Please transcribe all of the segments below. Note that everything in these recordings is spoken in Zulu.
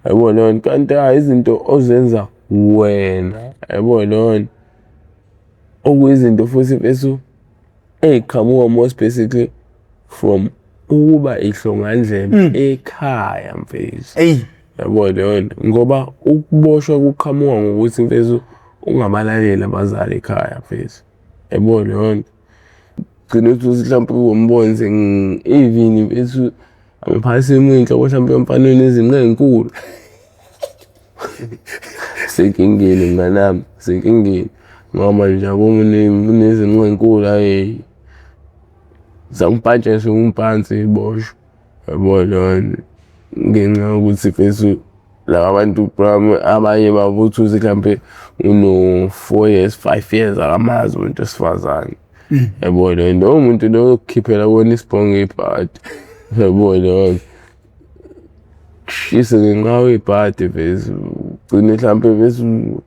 yabo leyo nto, kanti izinto ozenza wena, yabo leyo nto, okuyizinto futhi bese ey'qhamuka most basically from ukuba ihlongandlebe ekhaya mfethu. Yabo leyo nto, ngoba ukuboshwa kuqhamuka ngokuthi mfethu ungabalaleli abazali ekhaya mfethu. Yabo leyo nto, gcine uthi mhlawumpe umbone even mfethu angiphasi inhloko mhlawumpe emfanweni izimnqa ey'nkulu. Senkingeni mnganami, senkingeni ngoba nje yabo unezinqa ey'nkulu hhayi zangipatshe ngisho ngumpansi iboshwe. Yabo leyo nto, ngenxa yokuthi mfethu laba bantu abanye babo uthole mhlampe uno-4 years 5 years akamazi umuntu wesifazane. Yabo leyo nto, lowo muntu loyo okukhiphela kona isibhongo ngebhadi. Yabo leyo nto, kushise ngenxa kwey'bhadi mfethu, ugcine mhlampe mfethu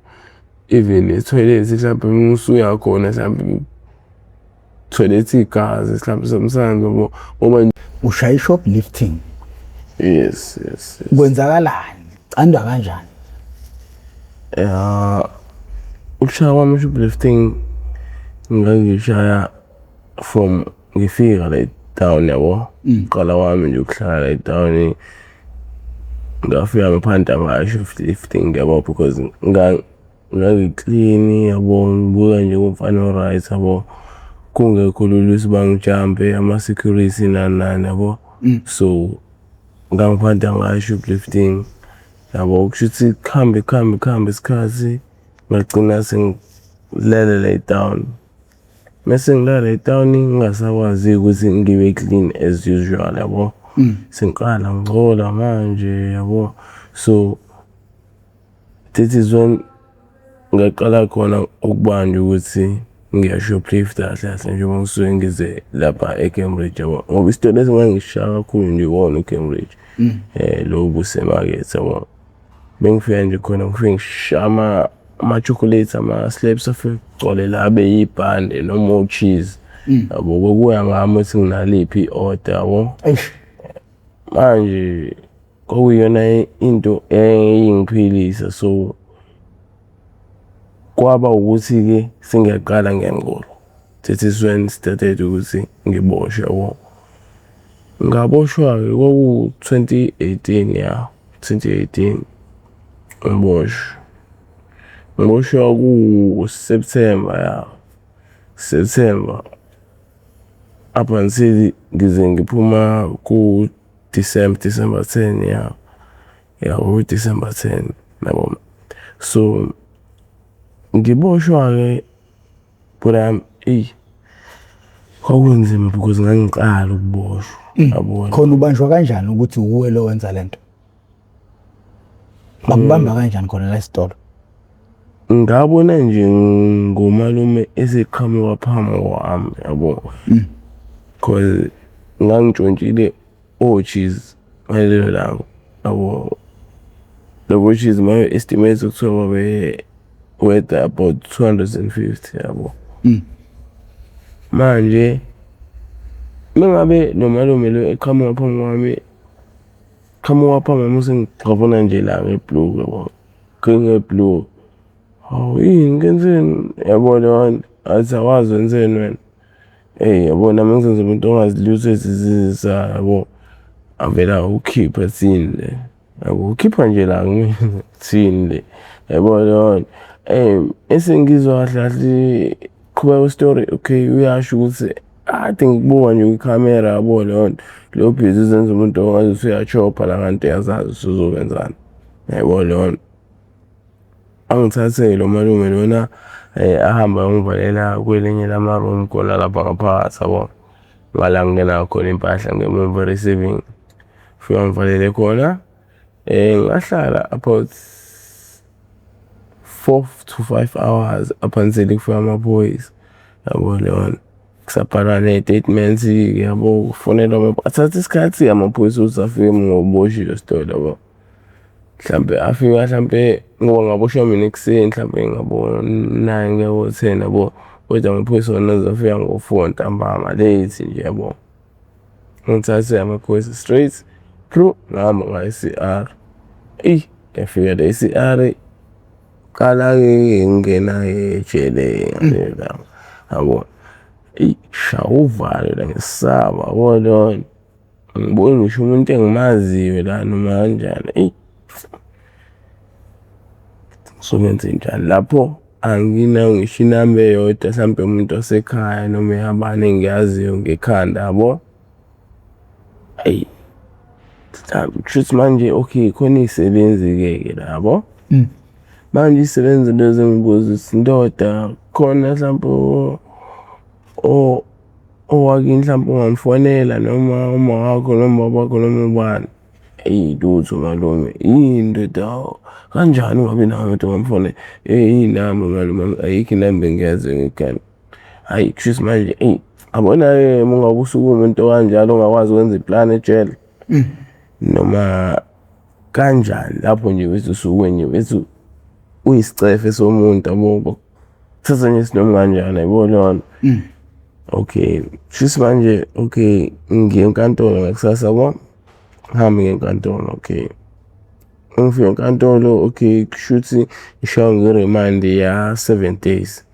even ethoyilethi mhlampe uma usuya khona mhlampe thoyilethi igazi mhlampe sometimes yabo ngoba ushaya i-shoplifting. Yes. Kwenzakalani? Candwa kanjani? Ukushaya kwami i-shoplifting ngangishaya from ngifika la e-town yabo. Uqala wami nje ukuhlala la e-town, ngafika ngaphandle ngayo-shoplifting yabo because ngangiclean yabo, ngibuka nje kumfana o-right yabo, kungekho lula ukuthi bangijampe ama-security nani yabo. So ngangiphandle ngayo-shoplifting yabo, kusho ukuthi kuhambe isikhathi ngagcina sengilele la e-town. Mese ngilala e-town ngingasakwazi ukuthi ngibe clean as usual yabo. Sengiqala ngcola manje yabo. So that is when ngaqala khona ukubanjwa ukuthi ngiyashoplifta kahle njengoba ngisuke ngize lapha eCambridge yabo, ngoba isitolo esingangishaya kakhulu nje iwona eCambridge. Lo busemakethe yabo. Bengifika nje khona ngifike ngishaya ama-chocolates, ama-slabs afegcwele abe yibhande noma o-cheese yabo, kwakuya ngami ukuthi nginaliphi i-order yabo. Manje kwakuyiyona into eyayingiphilisa, so kwaba ukuthi-ke sengiyaqala ngiyangcola. That is when started ukuthi ngiboshwe yabo. Ngaboshwa-ke kwaku-2018 ya, 2018 ngiboshwa ku-September ya, September up until ngize ngiphuma ku-December 10 ya, ku-December 10 yabo. So ngiboshwa-ke but kwakunzima because ngangiqala ukuboshwa yabo. Khona ubanjwa kanjani ukuthi uwe lo wenza lento? Bakubamba kanjani khona la esitolo? Ngabona nje ngomalume eseqhamuka phambi kwami yabo, because ngangijontshile o-cheese ngalelo langa yabo. Labo cheese ma-estimate ukuthiwa worth about 250 yabo. Manje mengabe nomalume lo eqhamuka phambi kwami, qhamuka phambi kwami sengigqabona nje la ngeblue yabo, ngeblue. Hawu yini ngenzeni yabo leyo nto, athi awazi wenzeni wena. Yabo nami ngizenza umuntu ongazilutho ezizisa yabo, avela ukhipha thini le yabo, ukhipha nje la thini le yabo leyo nto. Esengizwa kahle kahle qhubeka u-story, okay, uyasho ukuthi ade ngikubuka nje kwikhamera yabo leyo nto, leyo busy uzenza umuntu ongazuthi uyachopha la kanti uyazazi usuzokwenzani yabo leyo nto. Angithathe lo malume lona ahamba angivalela kwelinye lama-room khona lapha ngaphakathi yabo, ngala ngingena khona impahla ngemva receiving. Fika ngivalele khona ngahlala about 4 to 5 hours up until kufika ama-boys yabo leyo nto. Kusabhalwa ne-statements yabo, kufonelwa athatha isikhathi amaphoyisa ukuthi afike ngoboshiwe esitolo yabo. Mhlampe afika mhlampe ngoba ngaboshwa mina ekuseni mhlampe ngabo 9 ngabo 10 yabo, kodwa amaphoyisa wona azofika ngo-4 ntambama late nje yabo. Ngithathe amaphoyisa straight through ngahamba ngaye e-CR Ngafika la e-CR qala-ke ngingena ejele la yabo. Shaya uvalo la ngesaba yabo leyo nto. Angiboni ngisho umuntu engimaziyo la noma kanjani. Ngizokwenze njani lapho anginayo ngisho inamba eyodwa hlampe umuntu wasekhaya noma eyabani engiyaziyo ngekhanda yabo. Kushuthi manje khona iy'sebenzi-ke la yabo. Manje iy'sebenzi lezi ngibuza ukuthi ndoda khona hlampe owakini hlampe ongamfonela noma uma wakho noma ubabakho noma ubani. Lutho malume, yini ndoda, kanjani ungabi nayo umuntu ongamfonela? Iy'namba malume, ayikho inamba engiyaziyo ngekhanda. Kushuthi manje yabona-ke uma ngabe usuke uwumuntu okanjalo ongakwazi ukwenza iplani ejele noma kanjani lapho nje bethi usuke nje bethi uyisicefe somuntu yabo, kuthatha nje isinoma kanjani yabo leyo nto. Kushuthi manje ngiya enkantolo ngakusasa yabo. Ngihambe ngiye enkantolo ngifika enkantolo kushuthi ngishaywa nge-remand ya 7 days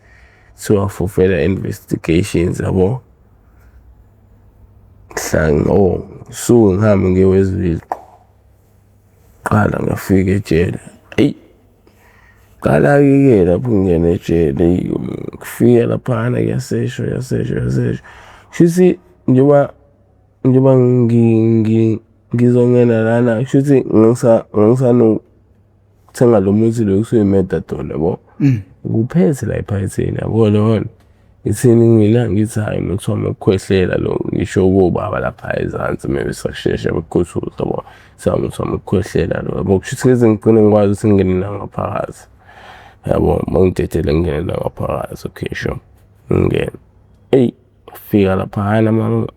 kuthiwa for further investigations yabo. Suke ngihambe ngiye Westville qala ngafika ejele. Qala-ke lapho ngingena ejele ngifika laphana kuyaseshwa. Kushuthi njengoba ngizongena lana kushuthi ngisanokuthenga lo muthi lo ekuthiwa i-Methadone yabo. Kuphethe la ephaketheni yabo leyo nto. Ngithini mina ngithi hhayi muthi wami wokukhwehlela lo, ngisho kobaba lapha ezansi besashesha bekhuthuza yabo. Muthi wami wokukhwehlela lo yabo. Kushuthi ngize ngigcine ngikwazi ukuthi ngingene nangaphakathi yabo. Mangidedele ngingene nangaphakathi sure ngingena. Ngifika laphayana mama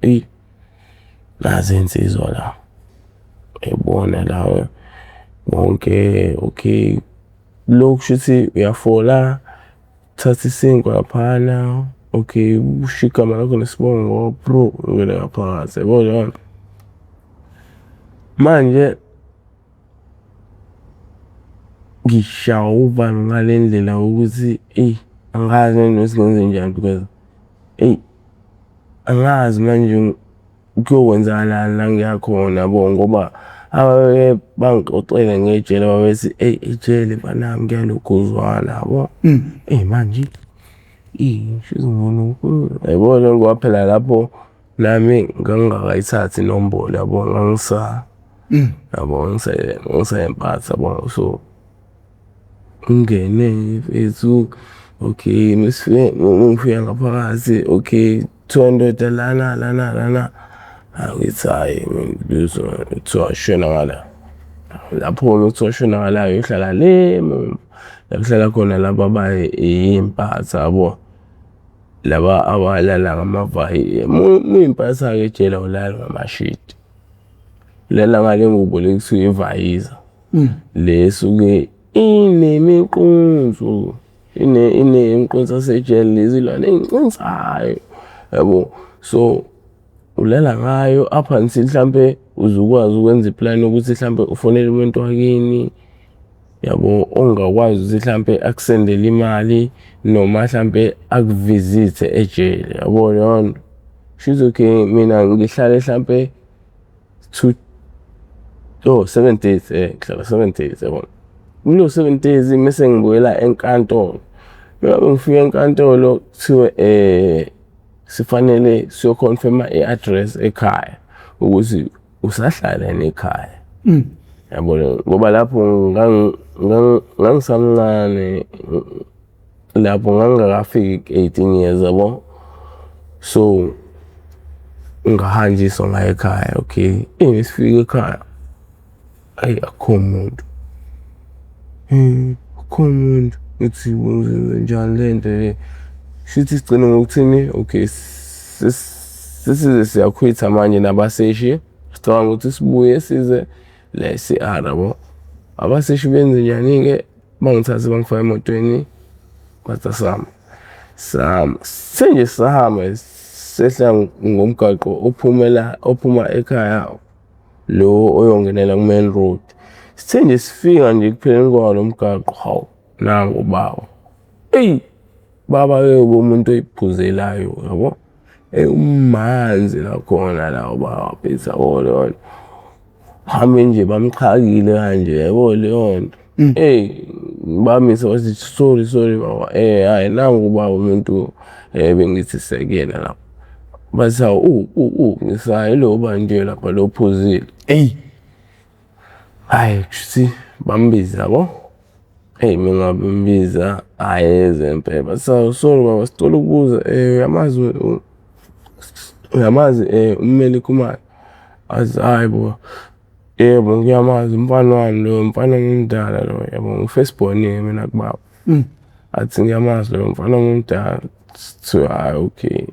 nazi iy'nsizwa la uyabona la wonke lokhu kushuthi uyafola uthatha isinkwa laphana ushiye igama lakho nesibongo ungene ngaphakathi yabo leyo nto. Manje ngishawa uvalo ngale ndlela ukuthi angazi ukuthi ngenze njani because angazi manje kuyokwenzakalani la ngiyakhona yabo, ngoba ababeke bangixoxela ngejele babethi ejele banami kuyaloguzwana yabo. Manje shuthi ngibona yabo leyo ngoba phela lapho nami ngangingakayithathi inombolo yabo, ngangisaba yabo, ngisayempatha yabo. So ngingene mfethu ngifika ngaphakathi kuthiwa ndoda lana ngithi hhayi kuthiwa shona ngala. Lapho-ke kuthiwa shona ngalayo yohlala le la kuhlala khona laba abayiy'mpatha yabo, laba abalala ngamavayi. Muyimpatha-ke ejele awulali ngamashidi, ulala ngale ngubo le ekuthiwa ivayiza le esuke inemiqonso inemiqonso yasejele, lezilwane ey'ncinzayo yabo. So ulala ngayo up until hlampe uzukwazi ukwenza iplani yokuthi hlampe ufonele umuntu wakini yabo, ongakwazi ukuthi hlampe akusendele imali noma hlampe akuvizithe ejele yabo leyo nto. Kushuthi mina ngihlale hlampe 7 days ngihlala 7 days yabo. Kulo 7 days mese ngibuyela enkantolo. Ngabe ngifika enkantolo kuthiwe sifanele siyoconfirma i-address ekhaya ukuthi usahlala ekhaya yabo, ngoba lapho ngangisamncane, lapho ngangingakafiki 18 years yabo. So ngahanjiswa ngayo ekhaya. Ngisifika ekhaya akukho muntu, ngithi njani le nto le. Kushuthi sigcine ngokuthini sesize siyakhwitha manje nabaseshi, sicabanga ukuthi sibuye size la e-CR yabo. Abaseshi benze njani-ke, bangithathe bangifaka emotweni bathi senje sahamba sehla ngomgaqo ophuma ekhaya lo oyongenela ku-main road. Sithe nje sifika nje ekupheleni kwalo mgaqo, hawu nangu ubaba. Eyi baba-ke umuntu oyiphuzelayo yabo. Umanzi lakhona la ubaba phethe yabo leyo nto. Hambe nje bamxhakile kanje yabo leyo nto. Bamise bathi sorry baba. Hhayi nangu ubaba umuntu bengithi sekuyena lapho. Bathi hawu ngisayi lo banje lapha lo ophuzile. Hhayi kushuthi bambiza yabo. Mina ngabambiza eze impela. Bathi sorry baba sicela ukubuza uyamazi uMmeli Khumalo? Athi hhayi bo. Yebo ngiyamazi umfana wami lo, umfana omdala lo yabo. Ngu-first born-ke mina kubaba. Athi ngiyamazi lo mfana omdala. Hhayi okay.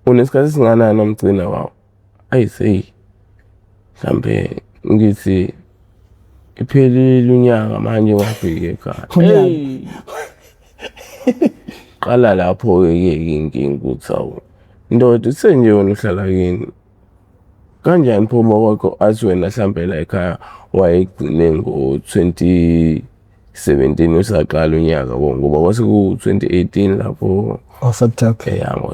Unesikhathi esingakanani nomgcina baba? Ayi mhlampe ngithi iphelile unyaka manje ngafika ekhaya. Qala lapho-ke inkinga ukuthi hawu ndoda uthe nje wena uhlala kini. Kanjani pho uma kwakho athi wena mhlampe la ekhaya wayegcine ngo-2017 usaqala unyaka ngoba kwase ku-2018 lapho. September. Yabo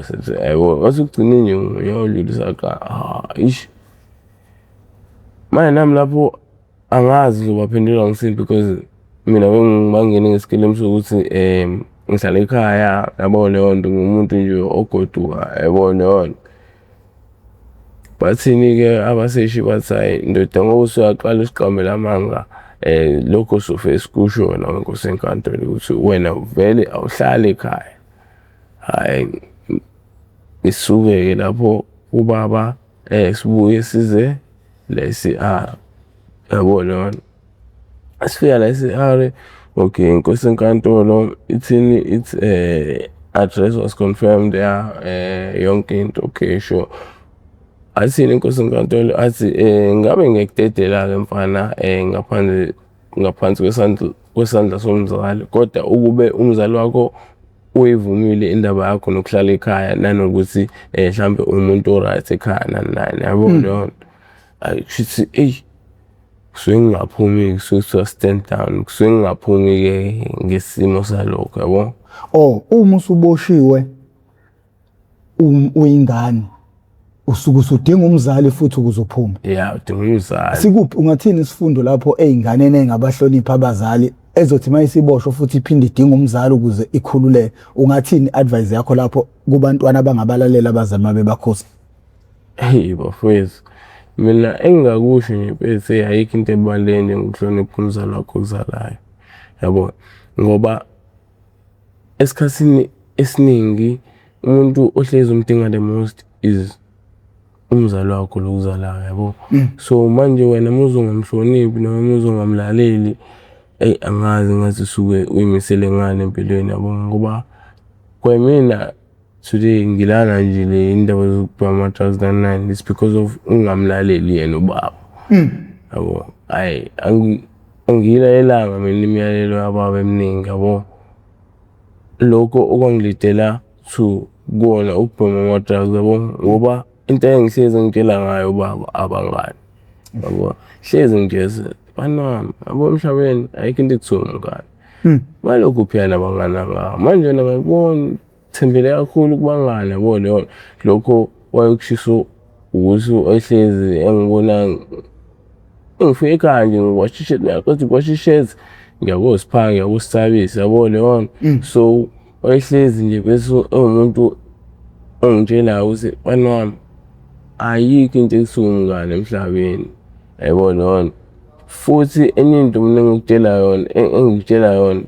kwase kugcine nje ngonyaka usaqala. Manje nami lapho angazi ngizobaphendula ngisini because mina bangingene ngesikilimi sokuthi ngihlala ekhaya yabo leyo nto ngumuntu nje ogoduka yabo leyo nto. Bathini-ke abaseshi bathi hhayi ndoda ngoba usuyaqala usiqamela amanga lokho sofe sikusho wena wenkosi enkantolo ukuthi wena vele awuhlali ekhaya. Hhayi ngisuke-ke lapho ubaba sibuye size la e-CR yabo leyo nto. Sifika la e-CR okay inkosi enkantolo ithini ithi address was confirmed yonke into okay sure. Athini inkosi enkantolo athi ngabe ngiyakudedela-ke mfana ngaphansi kwesandla somzali kodwa ukube umzali wakho uyivumile indaba yakho nokuhlala ekhaya nanokuthi mhlampe umuntu o-right ekhaya nani yabo leyo nto. Hhayi kushuthi kusuke ngingaphumi kusuke stand down kusuke ngingaphumi-ke ngesimo salokho yabo. Uma usuboshiwe uyingane usuke usudinga umzali futhi ukuze uphume. Udinga umzali. Sikuphi ungathini isifundo lapho ey'nganeni engabahlonipha abazali ezothi mayisiboshwa futhi iphinde idinga umzali ukuze ikhululeke? Ungathini advice yakho lapho kubantwana abangabalalela abazali mabebakhosi? Bafowethu mina engingakusho nje bese ayikho into ebalulekile njengokuhlonipha umzali wakho okuzalayo yabo. Ngoba esikhathini esiningi umuntu ohlezi umdinga the most is umzali wakho lo okuzalayo yabo. So manje wena muzongamhloniphi noma muzongamlaleli angazi ngathi usuke uyimisele ngane empilweni yabo. Ngoba kwamina today ngilana nje le indaba zokubhema ama-2009 it's because of ungamlaleli yena ubaba yabo. Hhayi angiyilalelanga mina imiyalelo yababa eminingi yabo. Lokho okwangilidela to kuwona ukubhema ama-drugs yabo. Ngoba into engihlezi ngitshela ngayo ubaba abangani yabo. Hlezi ngijeze mfana wami yabo emhlabeni ayikho into ekuthiwa umngani. Balokhu phela nabangani abangaka manje wena ngakubona thembele kakhulu kubangani yabo leyo. Lokho wayekushiso ukuthi ehlezi engibona ngifike ekhaya nje ngiwashishe uyaqeda ukuwashisheza ngiyakosipha ngiyakosisabisa yabo leyo nto. So wayehlezi nje bese umuntu ongitshelayo ukuthi mfana wami ayikho into ekuthiwa umngani emhlabeni yabo leyo nto. Futhi enye into mina engikutshela yona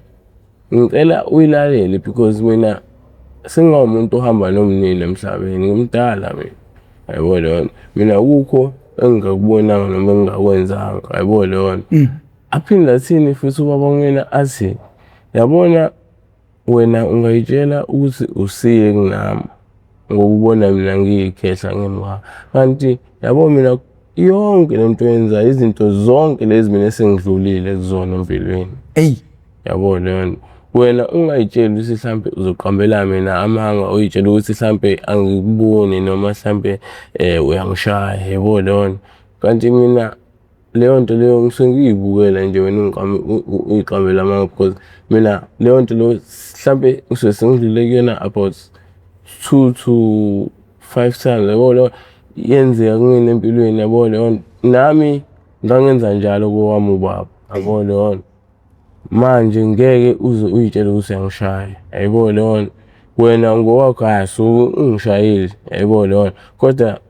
ngicela uyilalele because mina sengingawumuntu ohamba nomnini emhlabeni ngimdala mina yabo leyo nto. Mina kukho engingakubonanga noma engingakwenzanga yabo leyo nto. Aphinde athini futhi ubaba kumina athi yabona wena ungayitshela ukuthi usiye kunami ngokubona mina ngiyikhehla ngemva kanti yabo mina yonke lento yenzayo izinto zonke lezi mina esengidlulile kuzona empilweni yabo leyo nto. Wena ungayitsheli ukuthi mhlampe uzoqambela mina amanga uyitshela ukuthi mhlampe angikuboni noma mhlampe uyangishaya yabo leyo nto. Kanti mina leyo nto leyo ngisuke ngiyibukela nje wena uyiqambela amanga because mina leyo nto leyo mhlampe ngisuke sengidlule kuyona about 2 to 5 times yabo leyo yenzeka kumina empilweni yabo leyo nto. Nami ngangenza njalo kowami ubaba yabo leyo nto. Manje ngeke uze uyitshele ukuthi uyangishaya yabo leyo nto. Wena ngowakho asuke ungishayile yabo leyo nto. Kodwa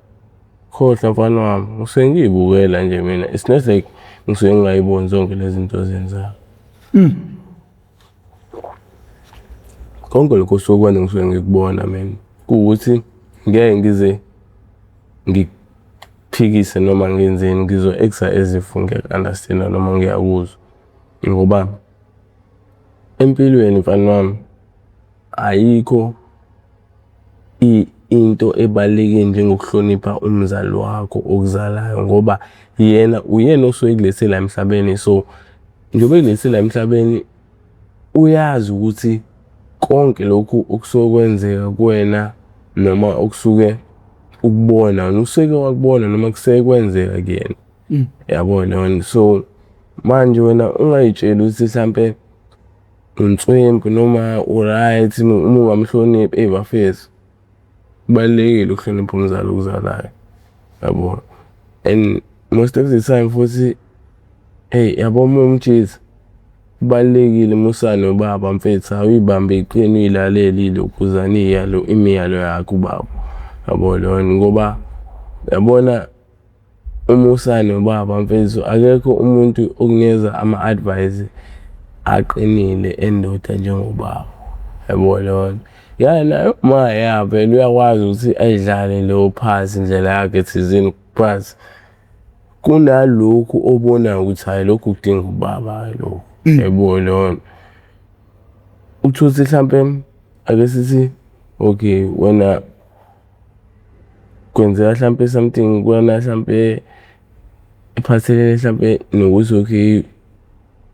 khohlwa mfana wami ngisuke ngiyibukela nje mina. It's not like ngisuke ngingayiboni zonke lezi zinto ozenzayo. Konke lokho sokwenza ngisuke ngikubona mina. Kuwukuthi ngeke ngize ngikuphikise noma ngenzeni ngizo-acta as if ngiyaku-understand-a noma ngiyakuzwa. Ngoba empilweni mfana wami ayikho into ebalulekile njengokuhlonipha umzali wakho okuzalayo ngoba uyena osuke ekulethile la emhlabeni. So njengoba ekulethile la emhlabeni uyazi ukuthi konke lokhu okusuke kwenzeka kuwena noma okusuke ukubona usuke wakubona noma kuseke kwenzeka kuyena. Yabona. So manje wena ungayitsheli ukuthi mhlampe unswempu noma u-right uma ungamhloniphi bafethu. Kubalulekile ukuhlonipha umzali okuzalayo yabo. And most of the time futhi yabo umtshisi kubalulekile musana ubaba mfethu awuyibambe iqini uyilalelile ukuzana imiyalo yakho ubaba yabo leyo ngoba yabona umusana ubaba mfethu akekho umuntu okunikeza ama-advice aqinile endoda njengobaba yabo leyo. Yana uma vele uyakwazi ukuthi ayidlale leyo phasi indlela yakhe thizeni phasi kunalokhu obonayo ukuthi hayi lokhu kudinga ubaba lokho yabo leyo. Uthuthi mhlampe ake sithi okay wena kwenzeka mhlampe something kuwena mhlampe iphathelene mhlampe nokuthi okay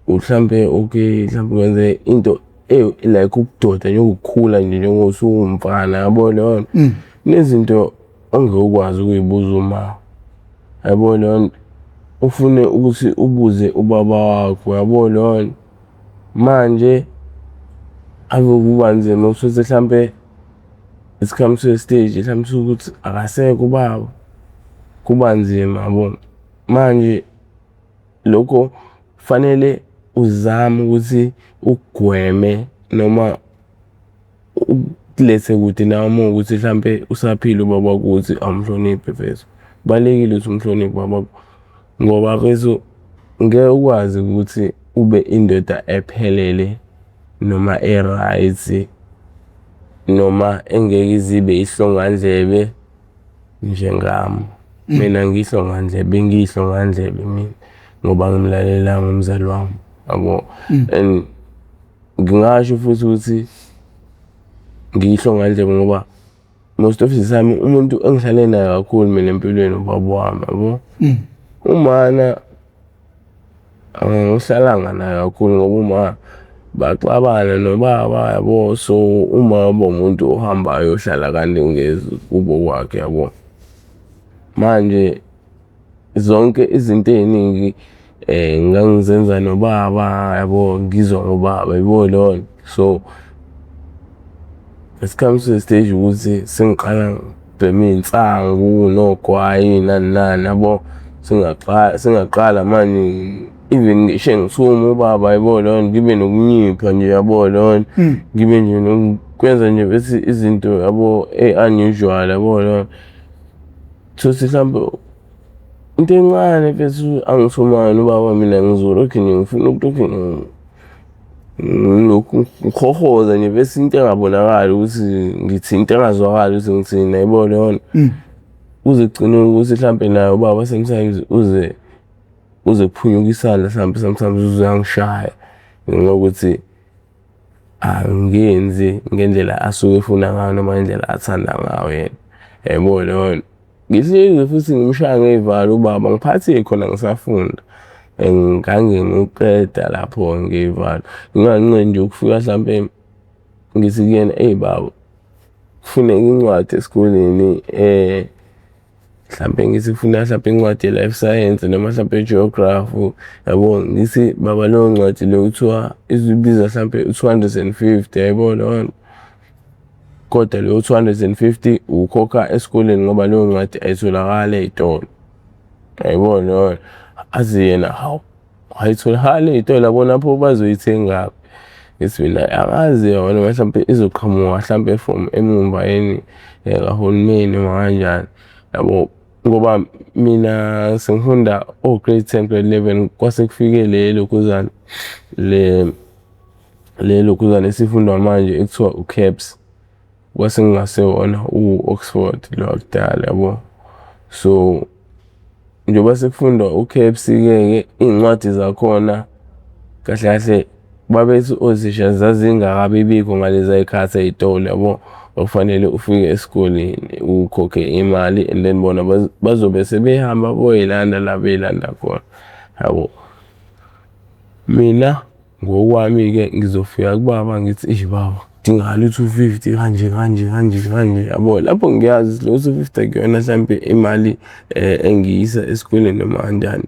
mhlampe wenze into like ukudoda njengokukhula nje njengosuwumfana yabo leyo. Nezinto ongeke ukwazi ukuyibuza uma yabo leyo ufune ukuthi ubuze ubaba wakho yabo leyo. Manje akukuba nzima ukuthi mhlampe it comes to a stage mhlampe ukuthi akasekho ubaba kuba nzima yabo. Manje lokho fanele uzame ukuthi ugweme noma ukulethe kude nawe uma ukuthi mhlampe usaphila ubaba ukuthi awumhloniphi mfethu. Kubalulekile ukuthi umhloniphe ubaba ngoba mfethu ngeke ukwazi ukuthi ube indoda ephelele noma e-right noma engeke izibe ihlongandlebe njengami. Mina ngiyihlongandlebe ngiyihlongandlebe mina ngoba ngimlalela ngumzali wami yabo. And ngingasho futhi ukuthi ngiyihlongandlebe ngoba most of the time umuntu engihlale naye kakhulu mina empilweni ubaba wami yabo. Umana ngihlalanga naye kakhulu ngoba uma baxabana nobaba yabo. So uma umuntu ohambayo ohlala kanti ngezi kubo kwakhe yabo. Manje zonke izinto eziningi ngangizenza nobaba yabo ngizwa ngobaba yabo leyo. So it comes to a stage ukuthi sengiqala ngibhema insangu nogwayi nani yabo. Singaqala manje even ngisho ngisuma ubaba yabo leyo ngibe nokunyipha nje yabo leyo. Ngibe nje nokwenza nje bese izinto yabo unusual yabo leyo. Futhi mhlambe into encane bese angisomani ubaba mina ngizolokhu ngifuna ukuthi ngikhohoza nje bese into engabonakali ukuthi ngithi into engazwakali ukuthi ngithini yabo leyo. Uze ugcine ukuthi mhlampe naye ubaba sometimes uze kuphunyuka isandla mhlampe sometimes uzangishaya ngokuthi angenzi ngendlela asuke efuna ngayo noma indlela athanda ngayo yena yabo leyo. Ngisize futhi ngimshaya ngevalo ubaba ngiphathile khona ngisafunda ngange ngiqeda lapho ngevalo. Nginganqeni nje ukufika mhlampe ngithi kuyena baba kufuneka incwadi esikoleni mhlampe ngithi ngifuna mhlampe incwadi ye-life science noma mhlampe geography yabo, ngithi baba leyo ncwadi leyo kuthiwa izobiza mhlampe 250 yayibona leyo nto. Kodwa leyo 250 ukhokha esikoleni ngoba leyo ncwadi ayitholakali ey'tolo, yayibona leyo. Azi yena hawu ayitholakali ey'tolo yabo lapho bazoyithengaphi. Ngithi mina angazi yona mhlampe izoqhamuka mhlampe from emumva yini kahulumeni noma kanjani yabo, ngoba mina sengifunda grade 10 grade 11 kwase kufike le lokhuzana esifundwa manje ekuthiwa u-CAPS, kwase kungasewona u-Oxford lo wakudala yabo. So njengoba sekufundwa u-CAPS-ke iy'ncwadi zakhona kahle kahle babethi othisha zazingakabi bikho ngalezi y'khathi ey'tolo yabo. Okufanele ufike esikoleni ukhokhe imali and then bona bazobe sebehamba boyilanda la beyilanda khona yabo. Mina ngokwami-ke ngizofika kubaba ngithi baba ngidingakala u-250 kanje yabo. Lapho ngiyazi lo 250 akuyona mhlampe imali engiyisa esikoleni noma kanjani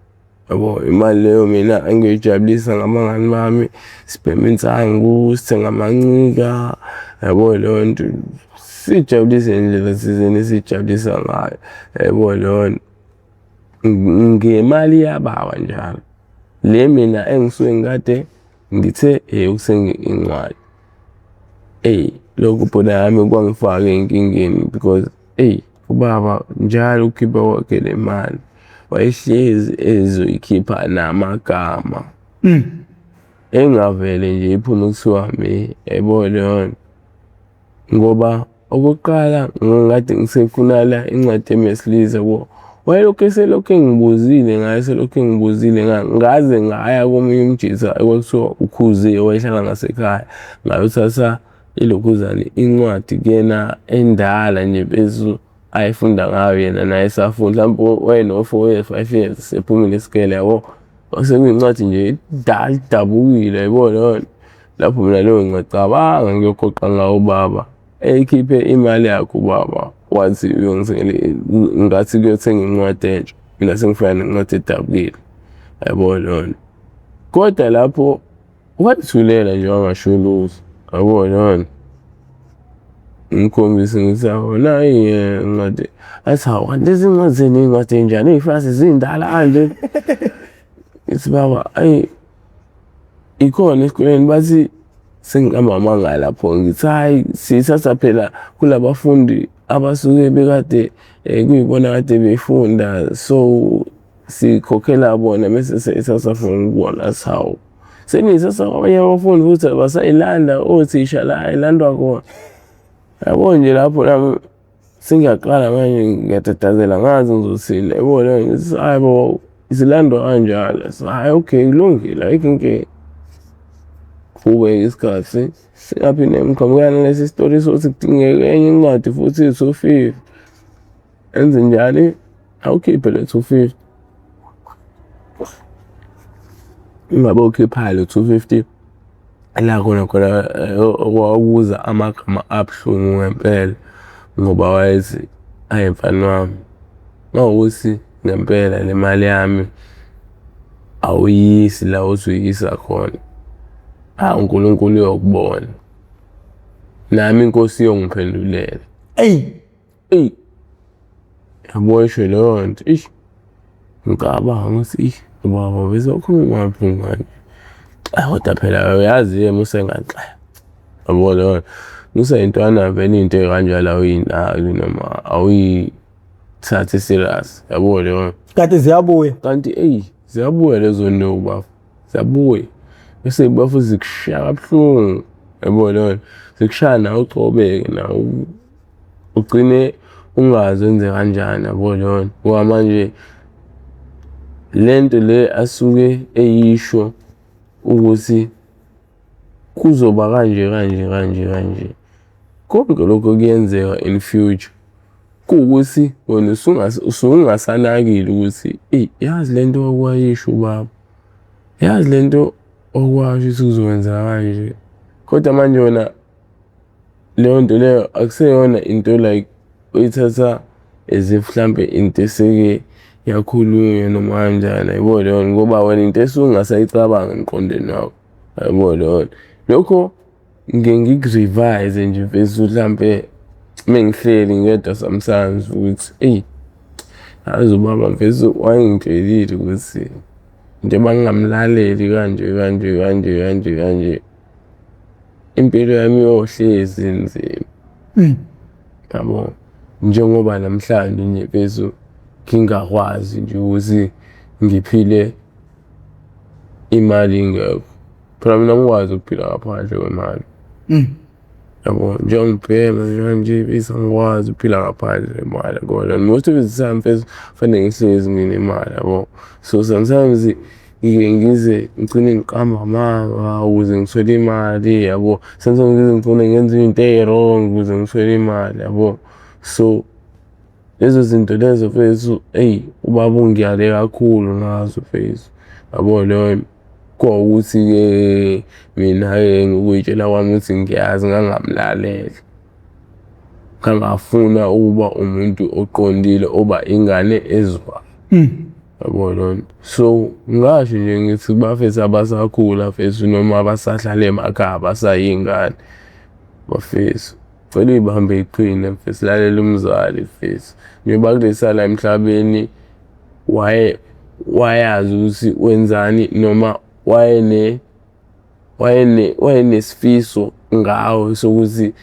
yabo. Imali leyo mina angiyoyijabulisa ngabangani bami, sibheme insangu, sithenga amancika yabo. Leyo nto sijabulise indlela thizeni sijabulisa ngayo yabo. Leyo nto ngemali yababa njalo le mina engisuke ngikade ngithe ukuthenga incwadi. Lokhu phela yami kwangifaka ey'nkingeni because ubaba njalo ukhipha kwakhe le mali wayehlezi ezoyikhipha namagama engavele nje iphume kuthiwa yabo. Leyo nto ngoba okokuqala ngingade ngisefunala incwadi yesilisa yabo. Wayelokhu eselokhu engibuzile ngayo, ngaze ngaya komunye umjisa ekwakuthiwa uKhuze owayehlala ngasekhaya ngayothatha ilokhuzana incwadi kuyena endala nje bese ayifunda ngayo yena naye esafunda mhlawumbe wayeno-4 years 5 years sephumile isikele yabo. Sekuyincwadi nje idala idabukile yabo. Leyo nto lapho mina leyo ncwadi cabanga ngiyogoqa ngawo ubaba eyikhiphe imali yakhe ubaba wathi uyongithengela ngathi kuyothenga incwadi entsha, mina sengifika nencwadi edabukile yabo. Leyo nto kodwa lapho wayithulela nje wangasho lutho yabo. Leyo nto ngimkhombisa ngithi nayi incwadi, athi hawu kanti lezi ncwadi zenu iy'ncwadi ey'njani ey'fase zindala kanje. Ngithi baba ikhona esikoleni bathi sengihamba amanga lapho. Ngithi hhayi sithatha phela kulabafundi abasuke bekade kuyibona kade befunda, so sikhokhela bona bese siyithatha from kubona. Athi hawu seniyithatha kwabanye abafundi futhi abasayilanda othisha la ay'landwa khona yabo. Nje lapho nami sengiyaqala manje ngiyatatazela ngazi ngizothini yabo. Leyo ngithi hhayi bo zilandwa kanjalo. Hhayi okay kulungile ayikho inkinga. Kube isikhathi singaphinde ngiqhamukana nalesi sitori sokuthi kudingeka enye incwadi futhi 250. Enze njani awukhiphe le 250 ingabe ukhiphayo le 250 la khona okwakuza amagama abuhlungu ngempela ngoba wayethi mfana wami mawukuthi ngempela le mali yami awuyisi la uzuyisa khona, uNkulunkulu uyokubona nami inkosi iyongiphendulela. Yabo isho leyo nto ngicabanga ngithi baba bezokhuluma ngaphi manje. Kodwa phela uyazi-ke musenganxaya yabo. Leyo nto museyintwana vele into ey'kanjalo awuyinaki noma awuyithathi serious yabo. Leyo nto kanti ziyabuya, kanti ziyabuya lezo no baba, ziyabuya bese bafu zikushaya kabuhlungu yabo. Leyo nto zikushaya nawe ucobeke nawe ugcine ungazi wenze kanjani yabo. Leyo nto ngoba manje lento le asuke eyisho ukuthi kuzoba kanje konke lokho kuyenzeka in future, kuwukuthi wena usungasanakile ukuthi yazi lento okwayisho ubaba, yazi lento okwasho ukuthi kuzokwenzeka kanje. Kodwa manje yona leyo nto leyo akuseyona into like uyithatha as if mhlambe into eseke yakhulunywa noma kanjani, yabo leyo ngoba wena into esungasayicabanga emqondweni wakho, yabo leyo. Lokho ngike ngikurevise nje mfethu mhlambe mengihleli ngedwa sometimes ukuthi yazi ubaba mfethu wayengitshelile ukuthi njengoba ngingamlaleli kanje impilo yami iyohlezi nzima, yabo. Njengoba namhlanje nje mfethu ngingakwazi nje ukuthi ngiphile imali ingekho, phela mina ngikwazi ukuphila ngaphandle kwemali, yabo. Njengibhema nje mfethu ngikwazi ukuphila ngaphandle kwemali, kodwa most of the time mfethu kufanele ngihlezi nginemali, yabo. So sometimes ngike ngize ngigcine ngiqamba amanga ukuze ngithole imali, yabo. Sometimes ngigcine ngenza into wrong ukuze ngithole imali, yabo. So lezo zinto lezo mfethu ubaba ungiyale kakhulu ngazo mfethu, yabo leyo. Kwawukuthi-ke mina-ke ngokuy'tshela kwami ukuthi ngiyazi ngangamlalela, ngangafuna ukuba umuntu oqondile oba ingane ezwayo, yabo leyo. So ngingasho nje ngithi bafethu abasakhula mfethu noma abasahlala emakhaya abasayingane, bafethu kufanele uy'bambe iqine mfethu, lalela umzali mfethu. Njengoba kulesa la emhlabeni wayazi ukuthi wenzani noma wayenesifiso ngawe sokuthi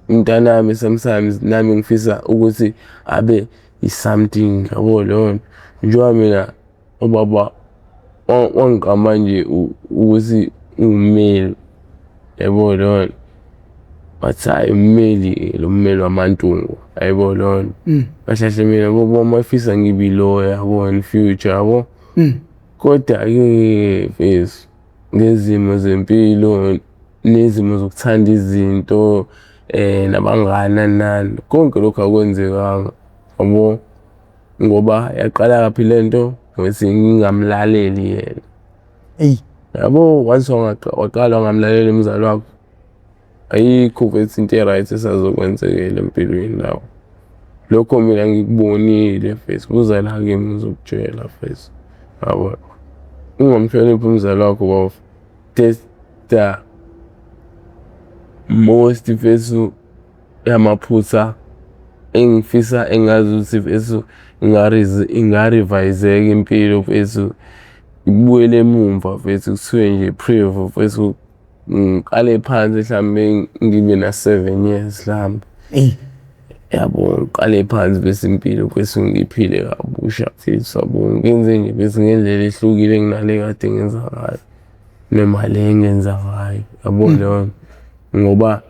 umntanami sometimes nami ngifisa ukuthi abe is-something, yabo leyo. Njengoba mina ubaba wangigqama nje ukuthi ngiwummeli, yabo leyo. Wathi hhayi ummeli lo mmeli waMantungu, yabo leyo. Kahle kahle mina ngoba mafisa ngibe i-lawyer, yabo, in future, yabo. Kodwa-ke mfethu ngezimo zempilo nezimo zokuthanda izinto nabangani nani, konke lokhu akwenzekanga, yabo. Ngoba yaqala kaphi lento ngokuthi ngingamlaleli yena, yabo. Once waqala wangamlaleli umzali wakho, ayikho mfethu into e-right esazokwenzekela empilweni lawo. Lokho mina ngikubonile mfethu, buza la kimi ngizokutshela mfethu, yabo. Ungamhloniphi umzali wakho baba, testa most mfethu yamaphutha engifisa engazi ukuthi mfethu ingarivayizeka impilo mfethu, ibuyele emumva mfethu, kuthiwe nje prive mfethu. Ngiqale phansi mhlambe ngibe na-7 years mhlambe, yabo. Ngiqale phansi bese impilo bese ngiyiphile kabusha mfethu, yabo. Ngenze nje bese ngendlela ehlukile kunale kade ngenza ngayo noma le engenza ngayo, yabo leyo. Ngoba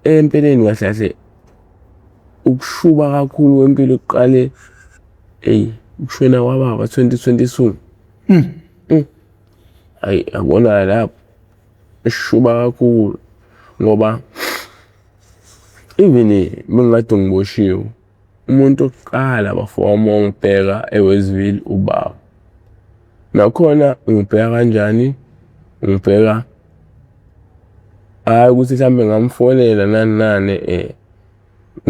empeleni kahle kahle ukushuba kakhulu kwempilo kuqale ukushona kwababa 2022. Hayi, yabona lapho eshuba kakhulu ngoba even mengade ngiboshiwe, umuntu oqala bafowami ongibheka eWestville ubaba. Nakhona ngibheka kanjani? Ngibheka hhayi ukuthi mhlambe ngamfonela nani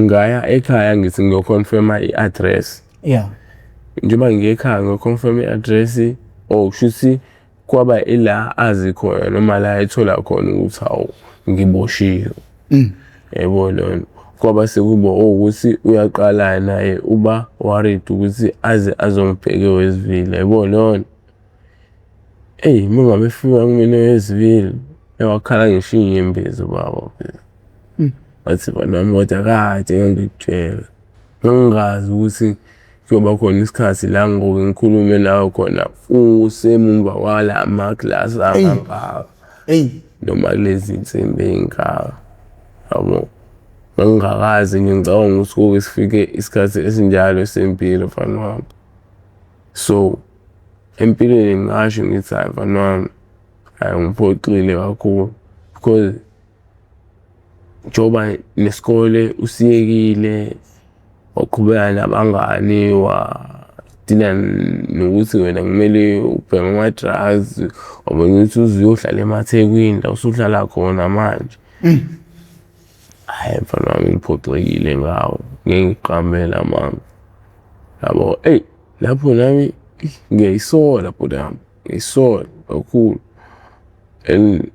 ngaya ekhaya ngithi ngiyoconfirma i-address. Njengoba ngiye ekhaya ngiyoconfirma i-address, kushuthi kwaba ila azi khona noma la ethola khona ukuthi hawu ngiboshiwe, yabo leyo. Kwaba sekuba ukuthi uyaqala naye uba worried ukuthi aze azongibheka eWestville, yabo leyo. Uma ngabe efika kumina eWestville wakhala ngisho inyembezi ubaba, wathi nami kodwa kade ngikutshela, ngingazi ukuthi kuyoba khona isikhathi la ngoku ngikhulume nawe khona usemumva kwala amaglasi angangaka noma kulezi nsimbi ey'ngaka, yabo. Ngangingakazi nje ngicabanga ukuthi kuke sifike isikhathi esinjalo sempilo mfana wami. So empilweni ngingasho ngithi hayi mfana wami, hayi ngiphoxile kakhulu because njengoba nesikole usiyekile, waqhubeka nabangani, wadila nokuthi wena kumele ubheke ama-drugs, wabona ukuthi uzohlala eMathekwini la usuhlala khona manje. Hhayi mfana wami ngiphoxekile ngawo, ngeke ngiqambela mama. Yabo, lapho nami ngiyayisola bhuti wami, ngiyayisola kakhulu. And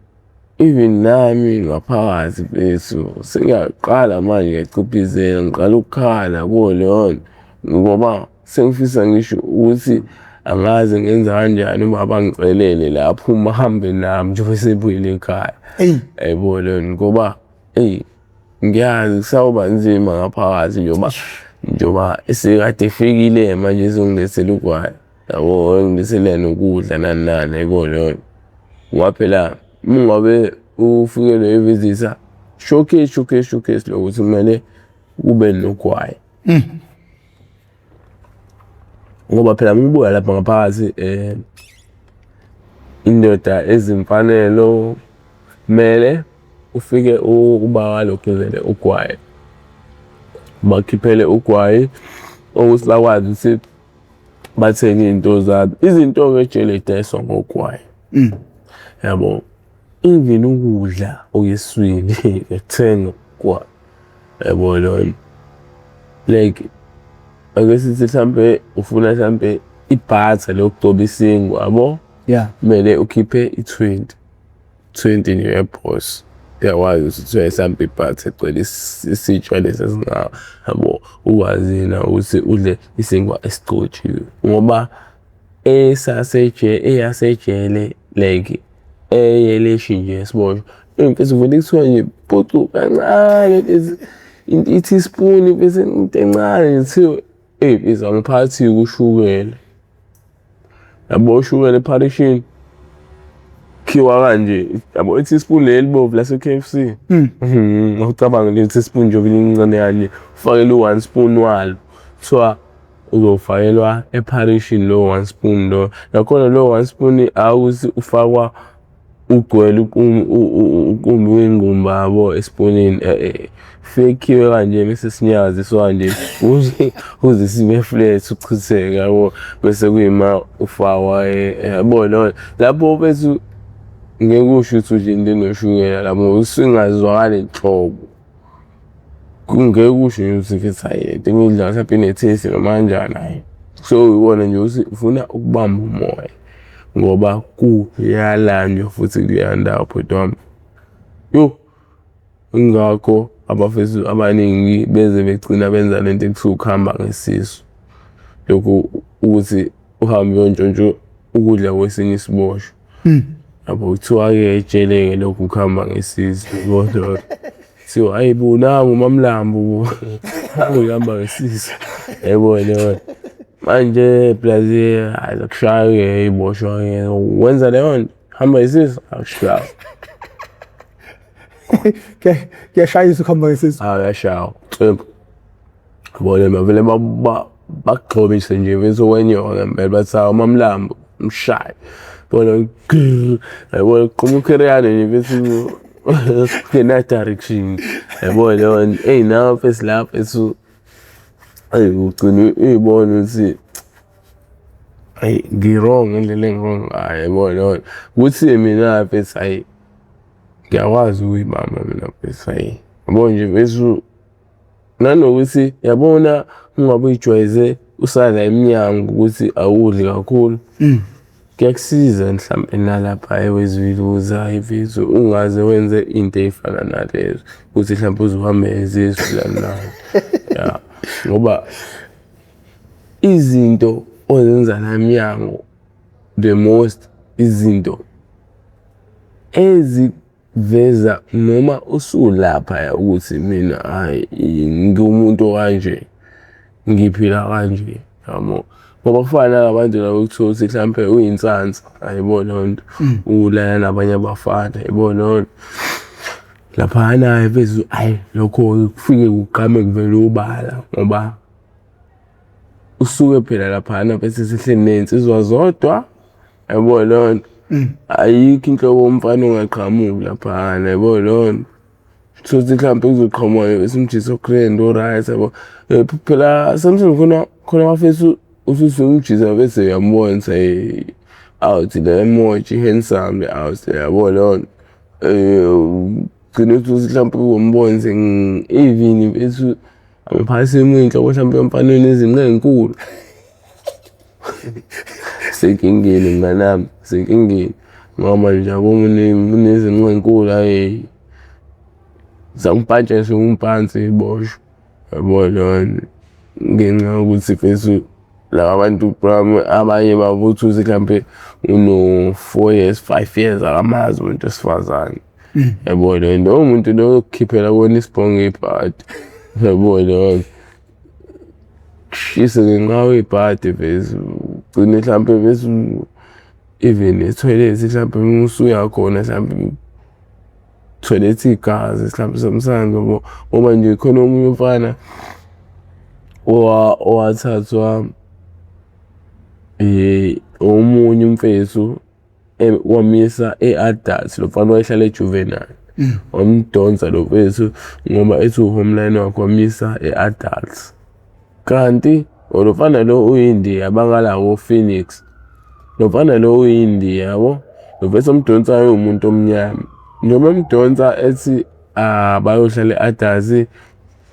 even nami ngaphakathi mfethu sengiyaqala manje ngiyachipizela, ngiqala ukukhala kuwo leyo nto ngoba sengifisa ngisho ukuthi angazi ngenza kanjani ubaba angicelele lapho uma ahambe nami njengoba esebuyele ekhaya. Yabo leyo nto ngoba ngiyazi kusawuba nzima ngaphakathi njengoba esekade efikile manje ezongilethela ugwayi. Yabo, engilethela nokudla nani nani, yabo leyo nto. Ngoba phela ngabe ufikelwe i-visitor, showcase lokuthi kumele kube nogwayi. Ngoba phela uma lapha ngaphakathi indoda ezimfanelo kumele ufike uba walokhuzelele ugwayi, bakhiphele ugwayi ukuthi bakwazi ukuthi bathenge iy'nto zabo. Izinto-ke ejele y'dayiswa ngogwayi. Yabo, even ukudla okuyesiswini kuthenga ugwayi. Yabo leyo nto. Like ake sithi mhlampe ufuna mhlampe ibhatha lokugcoba isinkwa, yabo? Yeah. Kumele ukhiphe i-20 nge-boss. Uyakwazi ukuthi mhlampe ibhatha egcwele isitsha lesi esingawo. Yabo, ukwazi na ukuthi udle isinkwa esigcotshiwe. Ngoba eyasejele like eyeleshi nje esiboshwa. Mfethu vele kuthiwa nje phucu kancane i-teaspoon bese into encane kuthiwa mfethu angiphathi ushukela. Yabo, ushukela eParishini khiwa kanje, yabo i-teaspoon leli bovu lase-KFC. Awucabange le teaspoon nje incane kanje ufakele u-1 spoon walo. Kuthiwa uzofakelwa eParishini lo 1 spoon lo. Nakhona lo 1 spoon awukuthi ufakwa ugcwele umqumbi wengqumba yabo esiponini. Fekhiwe kanje bese sinyakaziswa kanje uze sibe flat uchitheke, yabo, bese kuyima ufakwa yabo lo. Lapho bese ngeke usho ukuthi nje into enoshukela lapho usungazwakali nhlobo. Kungeke usho nje ukuthi mfethu hhayi into engiyidlayo mhlampe ine-taste noma kanjani, hhayi. So iwona nje ukuthi ufuna ukubamba umoya ngoba kuyalanjwa futhi kuyandawo bhuti wami. Ingakho abafethu abaningi beze begcina benza lento ekuthiwa ukuhamba ngesisu. Lokhu ukuthi uhambe uyontshontshwa ukudla kwesinye isiboshwa. Yabo, kuthiwa-ke ejele-ke lokhu ukuhamba ngesisu. Kodwa kuthiwa hhayi bo nangu uMamlambo uhamba ngesisu. Yabo leyo manje plazi akushaye iboshwa-ke wenza leyo nto hamba ngesisu akushawa. Kuyashayisa ukuhamba ngesisu. Kuyashawa. Yabo bavele bakugxobise nje bese wenyoka ngempela bathi uMamlambo mshaye. Bona yabo qhuma ukheriyane nje bese kena direction. Yabo leyo nto nawe mfethu lapho ethu ugcine uyibona ukuthi ngi-wrong ngendlela engi-wrong ngayo. Yabo leyo nto ukuthi mina mfethu hhayi ngiyakwazi ukuyibamba mina mfethu hhayi. Yabo nje bese nanokuthi yabona ungabe uyijwayeze usala emnyango ukuthi awudli kakhulu. Kuyakusiza mhlampe nalapha eweziluza mfethu ungaze wenze into ey'fana nalezo ukuthi mhlampe uzuhambe ngesisu lana. Ya, ngoba izinto ozenza la emnyango the most izinto eziveza noma usulapha ukuthi mina hhayi ngiwumuntu kanje, ngiphila kanje, yabo. Ngoba kufana nalabantu laba ekuthiwa ukuthi mhlampe uyinsansa, ayibona leyo nto, ulala nabanye abafana, ayibona leyo nto. Laphana mfethu hhayi lokho kufike kugqame kuvele ubala ngoba usuke phela laphana bese sihleli ney'nsizwa zodwa, ayibona leyo nto. Ayikho inhlobo yomfana ongaqhamuki laphana, ayibona leyo nto. Thothi mhlampe kuzoqhamuka bese umjisa o-grand o-right, yabo. Phela sometimes khona abafethu usuthi umjisa bese uyambona ukuthi out le emoji handsome out, yabo leyo nto. gcine uthi mhlawumpe umbone even bethu angiphasi inhloko mhlawumpe emfanweni ezinqa ezinkulu. Senkingeni mnganami, senkingeni ngoba nje yabo unezinqa ezinkulu hayi zangipatsha nje ungiphansi iboshwe yabo leyo ngenxa yokuthi bethu laba bantu abanye babuthi mhlawumpe uno 4 years 5 years akamazi umuntu esifazane yabo leyo umuntu lo ukukhiphela kona isibhongo ibhadi yabo leyo shise ngenqawe ibhadi bethu gcine mhlawumpe bethu even etoilet mhlawumpe usuya khona mhlawumpe toilet igazi mhlawumpe somsana ngoba nje khona omunye umfana owathathwa omunye umfethu wamisa e-adult lo mfana wayehlala ejuvenile wamdonsa lo mfethu ngoba ethi uhomeline wakhe wamisa e-adults kanti lo mfana lo uyiNdiya bangalawo Phoenix lo mfana lo uyiNdiya yabo lo mfethu omdonsayo umuntu omnyama noma emdonsa ethi bayohlala e-adults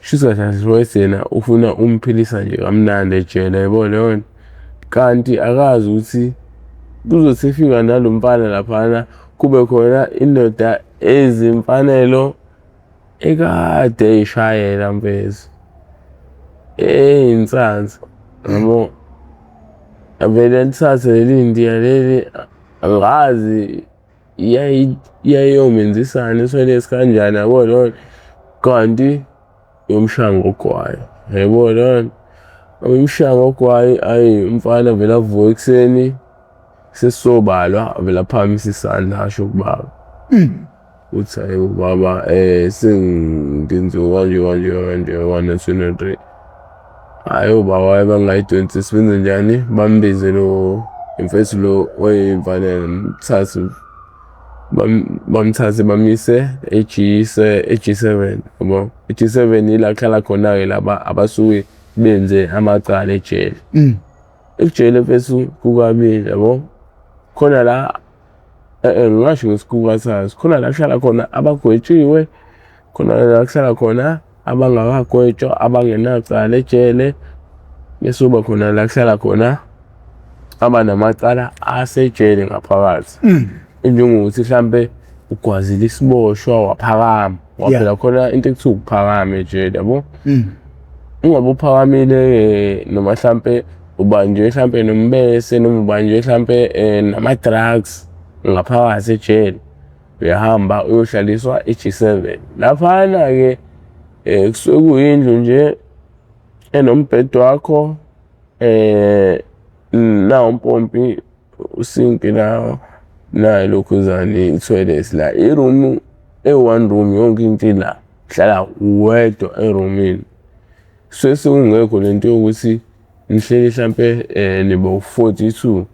shisa kahle yena ufuna umphilisa nje kamnandi ejele yabo leyo kanti akazi ukuthi kuzothi fika nalomfana laphana kube khona indoda ezimfanelo ekade ishayela mfethu insansi yabo avele lithathe lelindiya leli angazi iyayomenzisana iswele sikanjani yabo leyo kanti yomshango ogwayo yabo leyo umshango ogwayo ayi umfana vela avuka ekseni sesizobalwa vela phamisa isandla asho kubaba uthi hayi baba sengenziwa kanje 1 hayi ubaba bangayidonsi sibenze njani bambize lo mfethu lo wayimfanele bamthathe bamise G7 yabo G7 ila khala khona ke laba abasuke benze amacala ejele ejele mfethu kukabili yabo khona la ngisho ngesikukathazi khona la kuhlala khona abagwetshiwe khona la kuhlala khona abangakagwetshwa abangenacala ejele bese kuba khona la kuhlala khona abanamacala asejele ngaphakathi njengokuthi mhlambe ugwazile isiboshwa waphakama waphela khona into ekuthiwa ukuphakama ejele yabo ungabe uphakamile noma mhlambe ubanjwe mhlambe nombese noma ubanjwe mhlambe nama drugs ngaphakathi ejele uyahamba uyohlaliswa G7 laphana ke kusuke kuyindlu nje enombhedo wakho na umpompi usinki la lokhuzani itoilet la iroom one room yonke into la hlala wedwa eroomini sekungekho lento yokuthi nihleli mhlambe nibo 42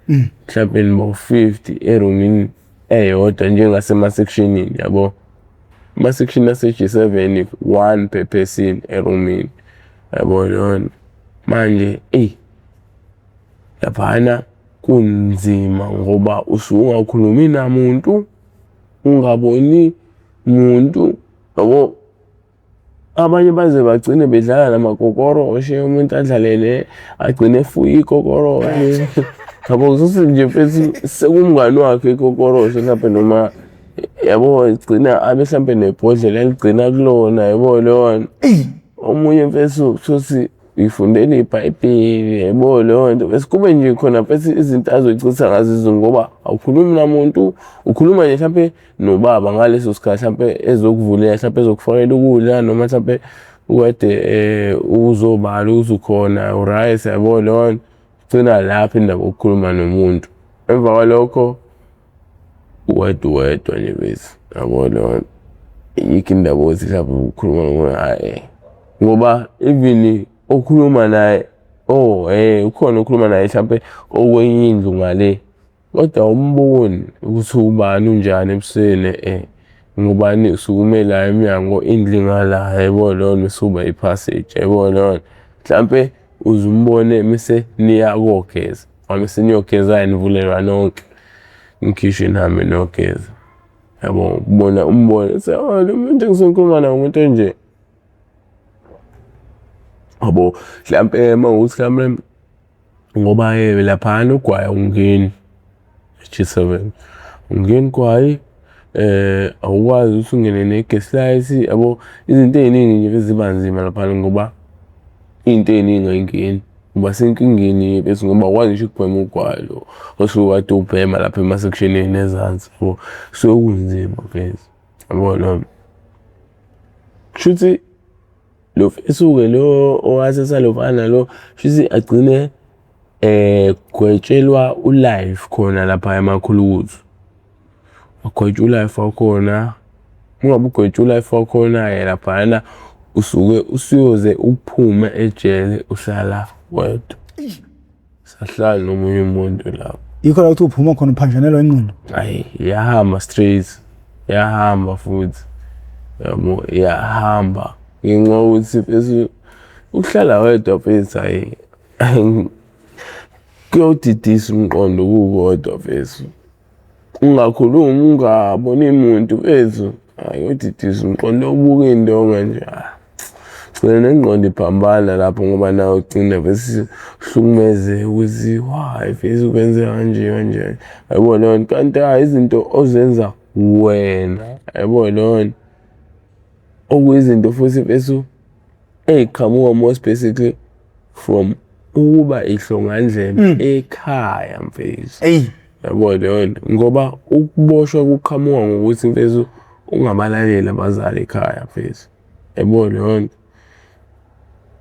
mhlambe nibo 50 eroomini eyodwa njengasema sectionini yabo ama section ase G7 1 per person eroomini yabo lona manje laphana kunzima ngoba usungakhulumi namuntu ungaboni umuntu yabo abanye baze bagcine bedlala namakokoroshe umuntu adlalele agcine efuya ikokoroshe yabo nje mfethu sekumngani wakhe ikokoroshe mhlawumbe noma yabo igcina abe mhlawumbe nebhodlela eligcina kulona yabo leyo omunye mfethu sothi uyifundele iBhayibheli yabo leyo nto bese kube nje khona mfethu izinto azoyichitha ngazizo ngoba awukhulumi namuntu ukhuluma nje mhlawumbe nobaba ngaleso sikhathi mhlawumbe ezokuvulela mhlawumbe ezokufakela ukudla noma mhlawumbe ukade uzobala uzukhona uright yabo leyo gcina lapha indaba ukukhuluma nomuntu emva kwalokho wedwa nje bese yabo leyo yikho indaba othi mhlawumbe ukukhuluma ngoba even okhuluma naye ukhona okhuluma naye mhlawumbe okwenye indlu ngale kodwa umboni ukuthi ubani unjani ebusweni ngubani usukume la eminyango indlu ngala yebo lona usuba ipassage yebo lona mhlawumbe uzumbone mise niyakogeza mase niyogeza nivulelwa nonke ngikhishwe nami nogeza yabo kubona umbone lo muntu engisengikhuluma naye umuntu onje yabo mhlampe mawukuthi mhlampe ngoba laphana ugwayi ungeni G7 ungeni gwayi awukwazi ukuthi ungene negaslight yabo izinto eziningi nje eziba nzima laphana ngoba into eziningi ayingeni ngoba senkingeni bese ngoba akwazi nje ukubhema ugwayi lo osuke kade ubhema lapha emaseksheni nezansi yabo so kunzima pheze yabo lo shuthi lo esuke lo owathatha lo fana lo shuthi agcine gwetshelwa ulive khona lapha emakhulukuthi ugwetshwa ulive wakhona ungabe ugwetshwa ulive wakhona laphana usuke usuyoze uphume ejele uhlala wedwa sahlala nomunye umuntu lapho yikho la ukuthi uphuma khona uphanjanelwa ingqondo hayi yahamba straight yahamba futhi yabo yahamba ngenxa ukuthi bese uhlala wedwa bese hayi kuyodidisa umqondo kukodwa bese ungakhulumi ungaboni umuntu bese hayi udidisa umqondo ubuka indonga nje gcina nengqondo iphambana lapho ngoba nawe ugcina bese hlukumeze ukuthi why bese ukwenze kanje yabo lona kanti izinto ozenza wena yabo lona okuyizinto futhi bese eziqhamuka most basically from ukuba ihlongandlela ekhaya mfethu yabo lona ngoba ukuboshwa kuqhamuka ngokuthi mfethu ungabalaleli abazali ekhaya mfethu yabo lona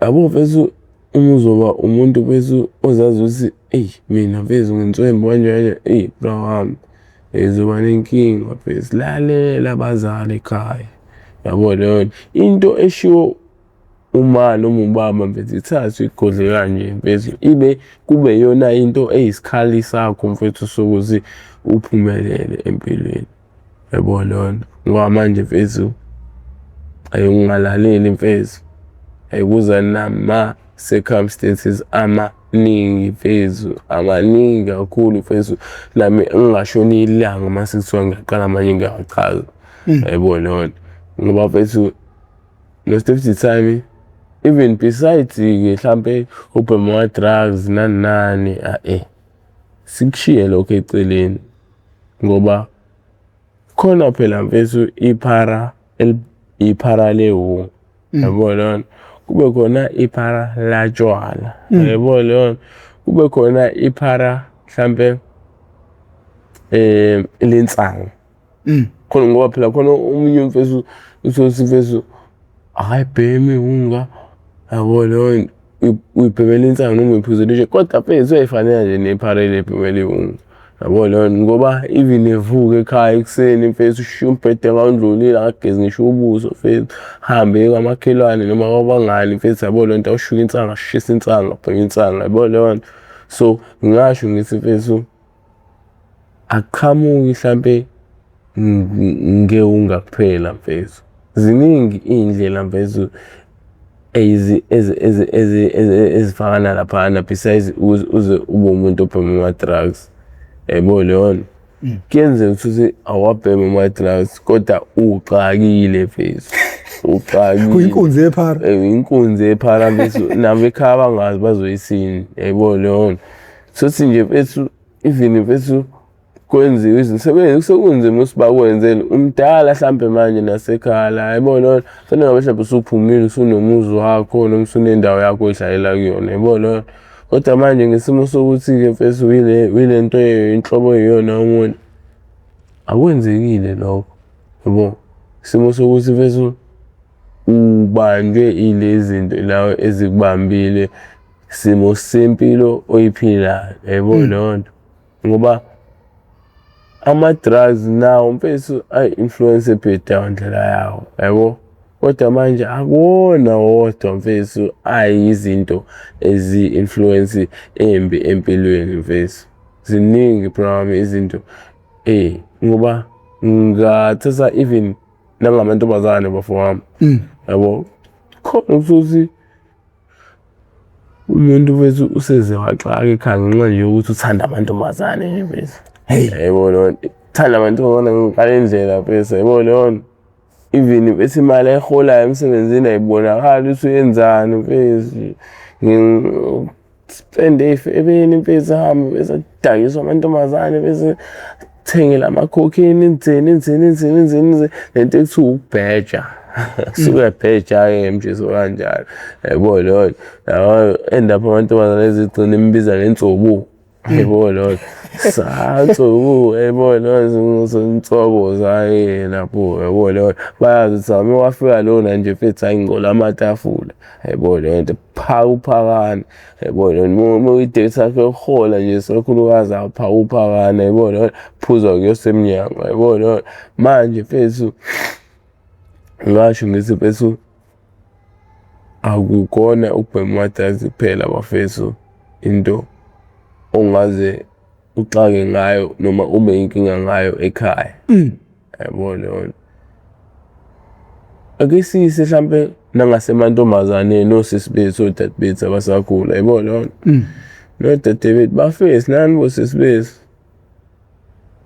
yabo mfethu uma uzoba umuntu mfethu ozazi ukuthi mina mfethu nginswembu kanje bro wami ezoba nenkinga mfethu lalela abazali ekhaya yabo lona into eshiwo uma noma ubaba mfethu ithathu igodle kanje mfethu ibe kube yona into eyisikhali sakho mfethu sokuthi uphumelele empilweni yabo lona ngoba manje mfethu ayungalaleli mfethu ayikuza nama circumstances amaningi mfethu amaningi kakhulu mfethu nami ngingashoni ilanga mase kuthiwa ngiyaqala manje ngiyachaza yabo lona ngoba mfethu most of the time even besides mhlambe ubhema drugs nani sikushiye lokho eceleni ngoba khona phela mfethu iphara lewo yabo lona kube khona iphara latshwala yabo lona kube khona iphara mhlambe lensanga khona ngoba phela khona umunye mfethu uthi mfethu ayibhemi unga yabo lona uyibhemela insanga noma uyiphuzela nje kodwa mfethu uyayifanela nje nephara lebhemela unga yabo lona ngoba even evuka ekhaya ekuseni mfethu ushiya umbhede ngawundlulile akagezi ngisho ubuso mfethu hambe kwamakhelwane noma kwabangani mfethu yabo lona awushuka insanga shisa insanga bhema insanga yabo lona so ngisho ngithi mfethu aqhamuki mhlambe ngeunga kuphela mfethu ziningi indlela mfethu ezifana laphana besides uze ube umuntu obhema drugs yabo lona kuyenzeka ukuthi awabhema ama-drugs kodwa uxakile mfethu uxakile kuyinkunzi yephara inkunzi yephara mfethu nabo ekhaya bangazi bazoyisini yabo lona sothi nje mfethu even mfethu kwenziwe izinto sekunzima ukuthi bakwenzele umdala mhlambe manje nasekhaya la yabo lona fanele ngabe mhlawumbe usuphumile usunomuzi wakho noma usunendawo yakho ohlalela kuyona yabo lona kodwa manje ngesimo sokuthi-ke mfethu wile nto inhlobo eyiyona umuntu akwenzekile lokho yabo isimo sokuthi mfethu ubanjwe ilezi zinto lawo ezikubambile simo sempilo oyiphilayo yabo lona ngoba ama-drugs nawo mfethu ay-influence ebheda indlela yawo yabo kodwa manje akuwona wodwa mfethu ayizinto ezi-influence embi empilweni mfethu ziningi bro izinto ngoba ngathatha even nangamantombazane bafowami yabo khona ukuthi umuntu mfethu useze waxaka ekhaya ngenxa nje yokuthi uthanda amantombazane nje mfethu yabo lona thanda amantombazane ngale ndlela mfethu yabo lona even bese imali ayiholayo emsebenzini ayibonakala ukuthi uyenzani mfethu spend efebeni mfethu ahambe bese adakiswa amantombazane bese thengela ama-cocaine inzeni lento ekuthiwa ukubheja suke bheja-ke mjeso kanjalo yabo lona end up amantombazane ezigcina imbiza ngentsobu yabo lona satsobu yabo lona zinhlobo zayo lapho yabo lona bayazi ukuthi uma wafika lona nje mfethu ayingola amatafula yabo lona uphakane yabo lona uma uyidate yakho yokuhola nje sekakhulukazi uphakane yabo lona phuza kuyosemnyango yabo lona manje mfethu ngasho ngithi mfethu akukona ukubhema amadazi kuphela bafethu into ongaze uxake ngayo noma ube inkinga ngayo ekhaya yabo lona akesise mhlambe nangasemantombazaneni osisi bethu odade bethu abasakhula yabo lona nodade bethu bafesi nani bosisi bethu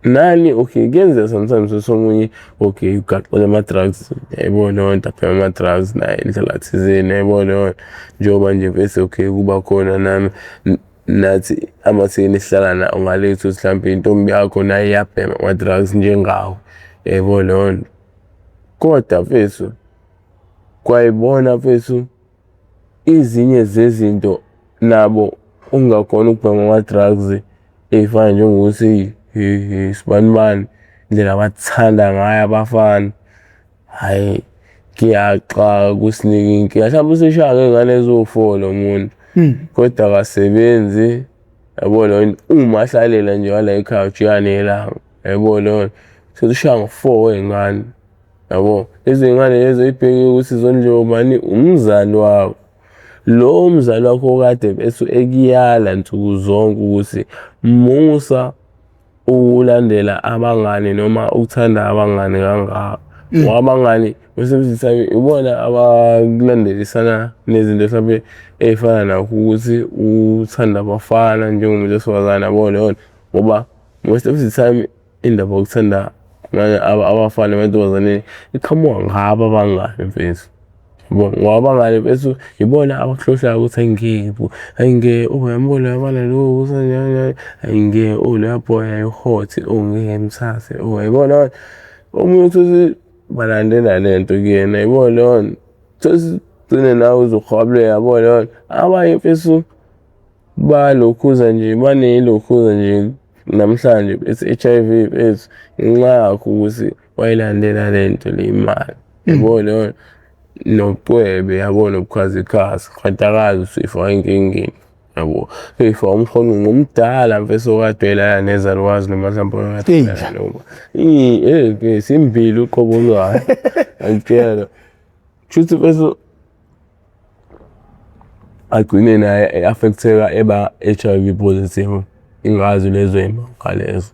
nani okay kuyenzeka sometimes somunye okay ugaxele ama-drugs yabo lona aphema ama-drugs naye indlela thizeni yabo lona njengoba nje bese okay kuba khona nami nathi amathini sihlala nawo ngalethu mhlambe intombi yakho naye iyabhema ama-drugs njengawe yabo lona kodwa mfethu kwayibona mfethu izinye zezinto nabo ungakhona ukubhema ama-drugs ey'fana njengokuthi isibanibani indlela abathanda ngayo abafana hhayi kuyaxa kusinika inkinga mhlawumbe useshaya ngengane eziwu-4 lo muntu kodwa akasebenzi yabo lona uma ahlalela nje wala ekhaya ujika nelanga yabo lona sekushaya ngo-4 wey'ngane yabo lezi y'ngane lezo ey'bheke ukuthi zondliwa ubani umzali wawo lo mzali wakho kade bese ekuyala nsuku zonke ukuthi musa ukulandela abangani noma ukuthanda abangani kangaka abangani besebenzisa ibona abakulandelisana nezinto mhlawumbe ey'fana nakho ukuthi uthanda abafana njengomuntu wesifazane yabo lona ngoba most of the time indaba yokuthanda abafana amantombazane iqhamuka ngabo abangani mfethu ngoba abangani bethu ibona abakuhlohlayo ukuthi ayingeke uyambona yabona lo usanjani ayingeke loya boy ayi-hot ngeke emthathe yabona omunye uthi balandela lento kuyena yabo lona gcine nawe uzokuhwabuleka yabo lona abanye mfethu balokhuza nje banelokhuza nje namhlanje bethi HIV bethu ngenxa yakho ukuthi wayilandela lento le imali yabo lona nocwebe yabo nobukhazikhazi khatakazi usifaka enkingeni yabo efaka umhono ngomdala mfethu okadwela nezalukwazi noma mhlawumbe okadwela noma simbili uqobo lwayo angitshela futhi mfethu agcine naye affecteka eba HIV positive ingazi lezo imanga lezo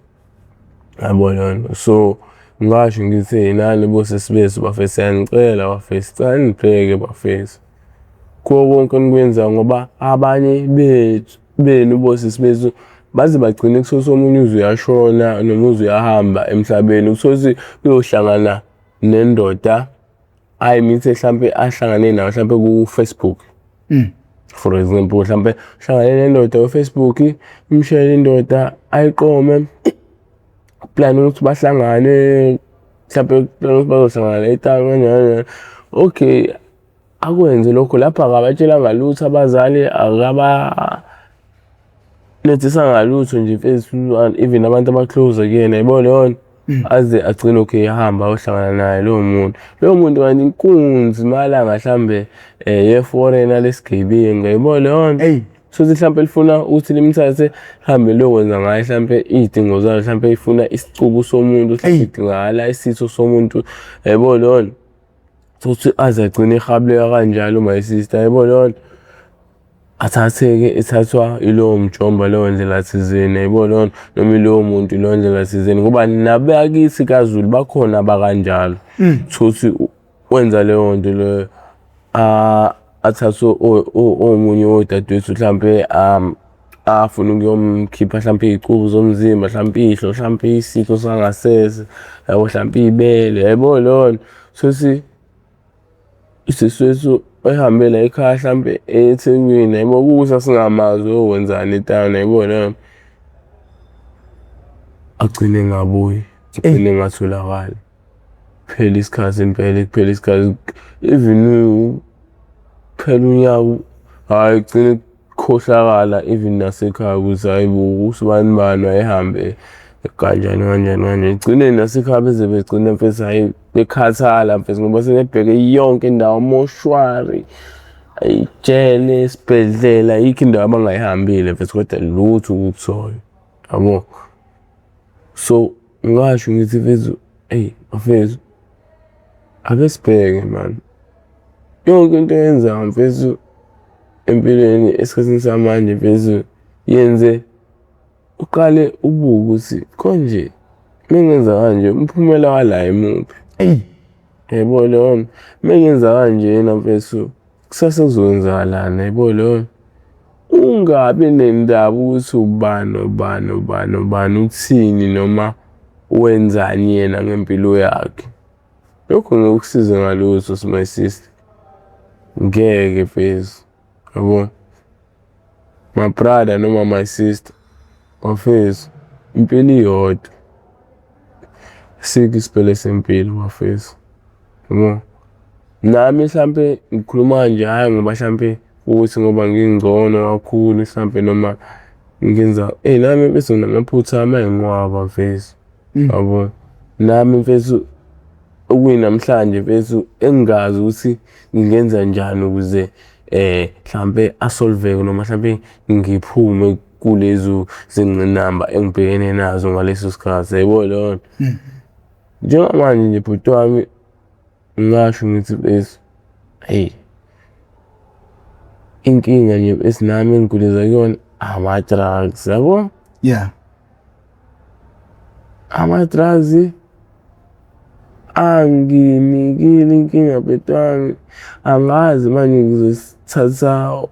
yabo lona so ngasho ngithi nani bosisi bethu bafesi siyanicela bafesi cela nibheke bafesi kuwo konke enikwenzayo ngoba abanye benu bosisi bethu baze bagcine kusuthi omunye uze uyashona noma uze uyahamba emhlabeni ukuthi uyohlangana nendoda ayimithe mhlambe ahlangane nayo mhlambe ku-Facebook for example mhlambe uhlangane nendoda ku-Facebook imshayele indoda ayiqome plan ukuthi bahlangane mhlawumbe plan ukuthi bazohlangana etanga kanjani okay akwenze lokho lapha akabatshela ngalutho abazali nethisa ngalutho nje mfethu even abantu abaclose kuyena yabo lona aze agcine okay ahamba ohlangana naye lowo muntu kanti inkunzi malanga mhlambe ye-foreigner lesigebengu yabo lona so mhlambe lifuna ukuthi limthathe hambe lokwenza ngaye mhlambe izidingo zayo mhlambe ifuna isicubu somuntu sidingakala isitho somuntu yabo lona ukuthi aze agcine ehabuleka kanjalo my sister yabo lona athatheke ethathwa ilowo mjomba leyo ndlela thizeni yabo lona noma ilowo muntu leyo ndlela thizeni ngoba nabakithi kaZulu bakhona abakanjalo ukuthi wenza leyo nto leyo athathwe omunye odadewethu mhlambe afuna ukuyomkhipha hlampe iy'cubu zomzimba, hlampe ihlo, hlampe isitho sangasese, yabo, hlampe ibele, yayibona leyo nto. Sosi isisweshu ehambe la ekhaya hlampe eThekwini, yabo, kusa singamazi wenzani etawuni, yayibona leyo nto. Agcine engabuyi, agcine engatholakali. Kuphela isikhathi impela, kuphela isikhathi, even kuphela unyaka, hhayi kugcine kukhohlakala even nasekhaya ukuthi hhayi bo usibani bani wayehambe kanjani kanjani kanjani. Ekugcineni nasekhaya beze begcine mfethu hhayi bekhathala mfethu ngoba sebebheke yonke indawo, moshwari, ijele, esibhedlela, ayikho indawo abangayihambile mfethu kodwa lutho ukukuthola, yabo. So ngingasho ngithi mfethu, bafethu ake sibheke man, yonke into eyenzayo mfethu empilweni esikhathini samanje mfethu yenze uqale ubuke ukuthi konje mengenza kanje umphumela wala imuphi. Yayibona leyo nto, mengenza kanjena mfethu kusasa kuzokwenzakalani, yayibona leyo nto. Ungabi nendaba ukuthi ubani ubani ubani ubani uthini noma wenzani yena ngempilo yakhe. Lokho ngeke kusize ngalutho my sister, ngeke mfethu, yabo. My brother noma my sister, bafethu impilo iyodwa, asikho isiphelo sempilo bafethu, yabo. Nami hlampe ngikhuluma kanje hhayi ngoba hlampe ukuthi ngoba ngingcono kakhulu hlampe noma ngenza nami mfethu nginamaphutha ami ayinqwaba mfethu, yabo. Nami mfethu okuyinamhlanje mfethu engingazi ukuthi ngingenza njani ukuze hlampe asolveke noma hlampe ngiphume kulezo zingqinamba engibhekene nazo ngaleso sikhathi, yayibona leyo nto. Njengamanje nje bhuti wami ngingasho ngithi mfethu inkinga nje mfethu nami engigulisa kuyona ama-drugs, yabo. Yeah. Ama-drugs anginikile inkinga bhuti wami, angazi manje ngizosithatha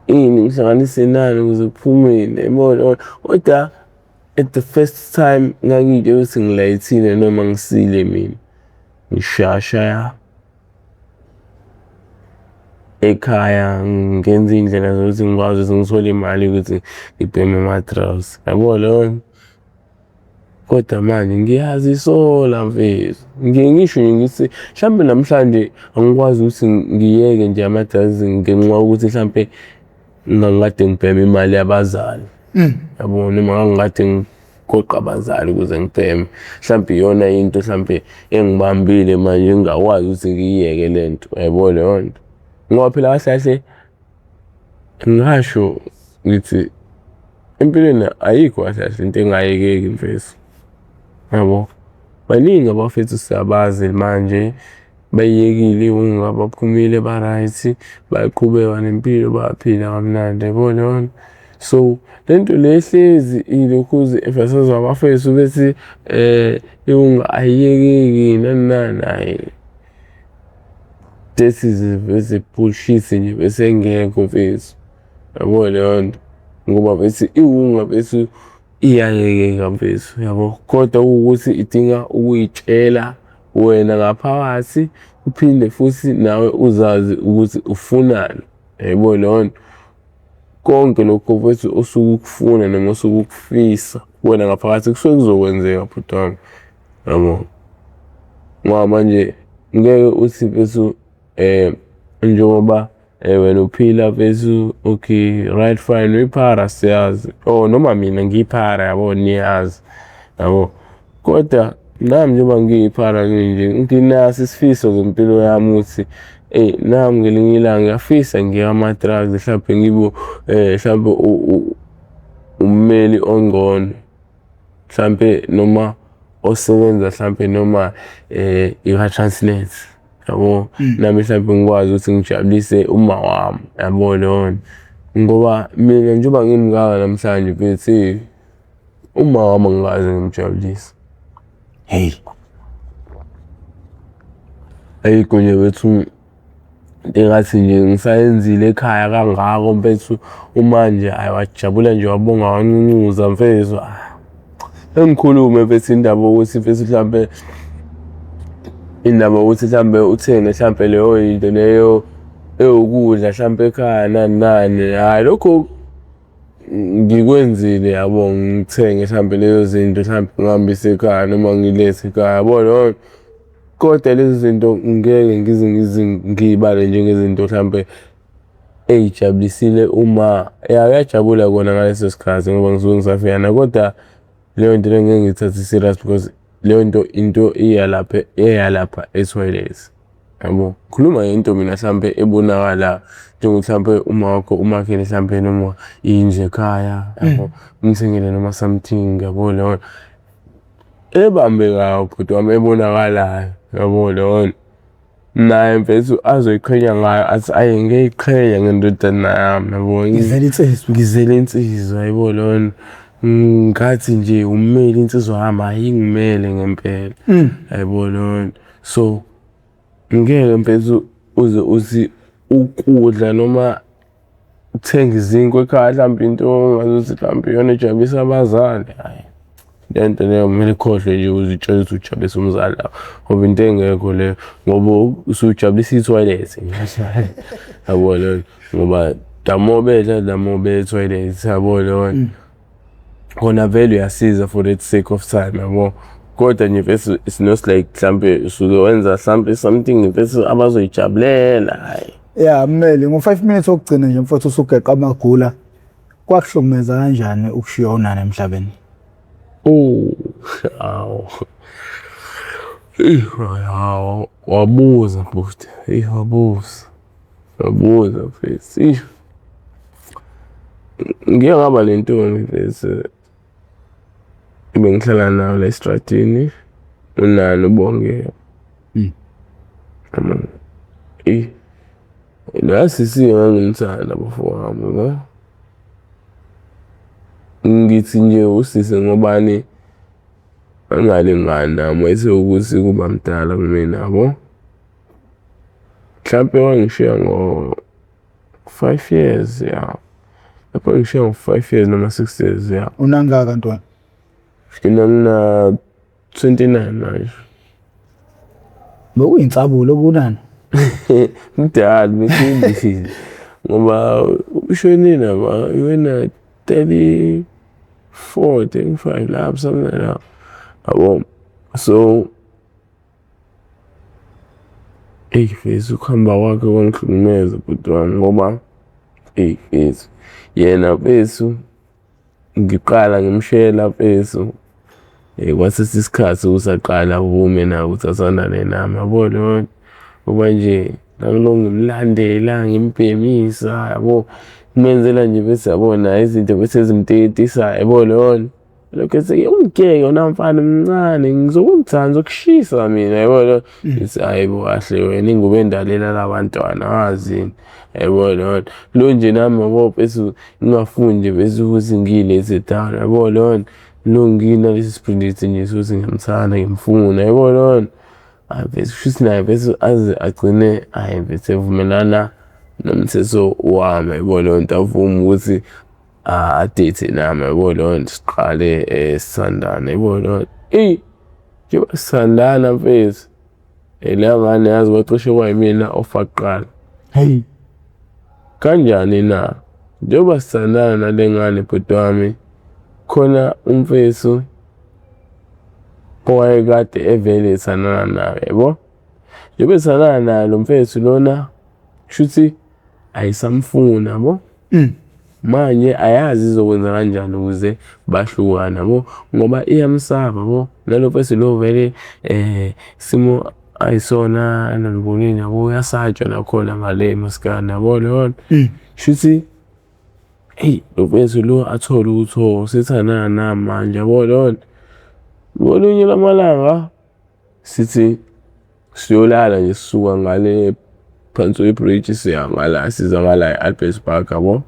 ngihlanganise nani ukuze kuphumele, yayibona. Kodwa at the first time ngangiy'tshela ukuthi ngilayithile noma ngisile mina, ngishaya ekhaya ngenza iy'ndlela zokuthi ngikwazi ukuthi ngithole imali ukuthi ngibheme ama-drugs, yabo leyo nto. Kodwa manje ngiyazisola mfethu, ngisho nje ngithi hlampe namhlanje angikwazi ukuthi ngiyeke nje ama-drugs ngenxa yokuthi hlampe ngangikade ngibheme imali yabazali, yabo, noma ngangikade ngigoqa abazali ukuze ngibheme. Hlampe iyona into hlampe engibambile manje engingakwazi ukuthi ngiyiyeke le nto, yayibona leyo nto. Ngoba phela kahle kahle ngingasho ngithi empilweni ayikho kahle kahle into engayekeki mfethu, yabo. Baningi abafethu siyabazi manje bayiyekile iy'wunga, baphumile ba-right, bayaqhubeka nempilo, bayaphila kamnandi, yayibona leyo nto. So le nto le ehlezi ilokhuzi emphasizwa abafethu bethi iy'wunga ayiyekeki nani nani, hhayi, that is bullshit nje bese engekho mfethu, yabo leyo nto. Ngoba bethi iwunga bethu iyayekeka mfethu, yabo, kodwa kuwukuthi idinga ukuy'tshela wena ngaphakathi uphinde futhi nawe uzazi ukuthi ufunani, yayibona leyo nto. Konke lokho mfethu osuke ukufuna noma osuke ukufisa wena ngaphakathi kusuke kuzokwenzeka bhuti wami, yabo. Ngoba manje ngeke uthi mfethu njengoba wena uphila mfethu, okay, right, fine, uyiphara siyazi, noma mina ngiyiphara, yabo, niyazi, yabo. Kodwa nami njengoba ngiyiphara nginje nginaso isifiso ngempilo yami ukuthi nami ngelinye ilanga ngiyafisa ngiyeke ama-drugs, hlampe ngibe hlampe ummeli ongcono, hlampe noma osebenza hlampe noma ika-Transnet, yabo. Nami hlampe ngikwazi ukuthi ngijabulise uma wami, yabo leyo nto. Ngoba mina njengoba ngimngaka namhlanje mfethu uma wami angikaze ngimjabulise. Ayikho nje bethu engathi nje ngisayenzile ekhaya kangako mfethu umanje wajabula nje wabonga wancunyuza mfethu. Engikhulume mfethu indaba ukuthi mfethu mhlambe indaba ukuthi mhlambe uthenge mhlambe leyo yinto leyo eyokudla mhlambe ekhaya nani nani. Hhayi lokho ngikwenzile yabo, ngithenge mhlambe lezo zinto mhlambe ngihambise ekhaya noma ngilethe ekhaya yabo. Kodwa lezi zinto ngeke ngize ngiy'bale njengezinto mhlambe ey'jabulisile uma kuyajabula kona ngaleso sikhathi ngoba ngisuke ngisafiyana, kodwa leyo nto leyo ngeke ngiyithathe serious because leyo nto into eyalapha ethoyilethi yabo. Khuluma ngento mina mhlambe ebonakala njengokuthi mhlambe uma wakho umakhele mhlambe noma indlu ekhaya yabo, umthengele noma something yabo leyo ebambekayo bhuti wami ebonakalayo yabo leyo. Naye mfethu azoyiqhenya ngayo athi ayi ngiyayiqhenya ngendodana yami yabo, ngizele insizwa yabo leyo. Ngathi nje ummeli insizwa yami ayingimele ngempela yabo leyo. So ngeke mfethu uze uthi ukudla noma uthenga izinkwa ekhaya mhlambe into ongazuthi mhlambe iyona ejabulisa abazali, hhayi lento leyo kumele ukhohlwe nje uzitshela ukuthi ujabulisa umzali ngoba into engekho leyo, ngoba usujabulisa ithoyilethi yabo leyo. Ngoba the more bedla the more beya ethoyilethi yabo leyo. Khona vele uyasiza for the sake of time yabo, kodwa nje mfethu it's not like mhlambe usuke wenza mhlambe something mfethu abazoyijabulela, hhayi. Yeah mmeli ngo-5 minutes okugcina nje mfowethu usugeqa amagula, kwakuhlukumeza kanjani ukushiya unana emhlabeni? Hawu wabuza bhuti, wabuza mfethu. Ngike ngaba nentombi mfethu bengihlala nayo la estradini, unana uBongela. La sisi ngangimthanda bafowami ngo. Ngithi nje usisi ngobani angalingani nami, wayethe ukuthi kuba mdala kumina yabo. Mhlampe wangishiya ngo-5 years ya. Lapho ngishiya ngo-5 years noma 6 years ya. Unangaka ntwana? Ngina 29 manje. Bekuyinsabulo kunana? Mdala bekhulile ngoba ushonile wena 34 35 lapho something like that yabo. So mfethu ukuhamba kwakhe kwangihlukumeza bhuti wami ngoba mfethu yena mfethu ngiqala ngimshayela mfethu kwathatha isikhathi usaqala uvume nawe ukuthi asondane nami yabo leyo. Ngoba nje ngangilokhu ngimlandela ngimbhemisa yabo, ngimenzela nje bese yabona izinto bese zimtetisa yabo leyo. Lokho ethi ungeke yona mfana mncane ngizokuthanda ngizokushisa mina yabo leyo. Ngithi hayi bo kahle wena ingubo endalela labantwana wazini yabo leyo. Lo nje nami yabo bese ngingafundi bese ukuthi ngiyilethe down yabo leyo. Lo nginalesi spirit nje ukuthi ngiyamthanda ngimfuna yabo leyo. Mfethu kushuthi naye mfethu aze agcine mfethu evumelana nomthetho wami yabo leyo nto, avuma ukuthi adate nami yabo leyo nto, siqale sithandane yabo leyo. Njengoba sithandana mfethu leya ngane yazi kwacishe kwayimina ofa kuqala. Hey, Kanjani na? Njengoba sithandana nale ngane bhuti wami, khona umfethu owayekade evele ethandana naye yabo. Njengoba ethandana naye lo mfethu lona kushuthi ayisamfuna yabo. Manje ayazi izokwenza kanjani ukuze bahlukane yabo ngoba iyamsaba yabo. Nalo mfethu lo vele simo ayisona nalibonini yabo, uyasatshwa nakhona ngale maskana yabo leyo. Kushuthi lo mfethu lo athola ukuthi sethandana nami manje yabo leyo. Ngolunye lamalanga sithi siyolala nje sisuka ngale phansi kwebridge siya ngala siza ngala eAlbert Park yabo.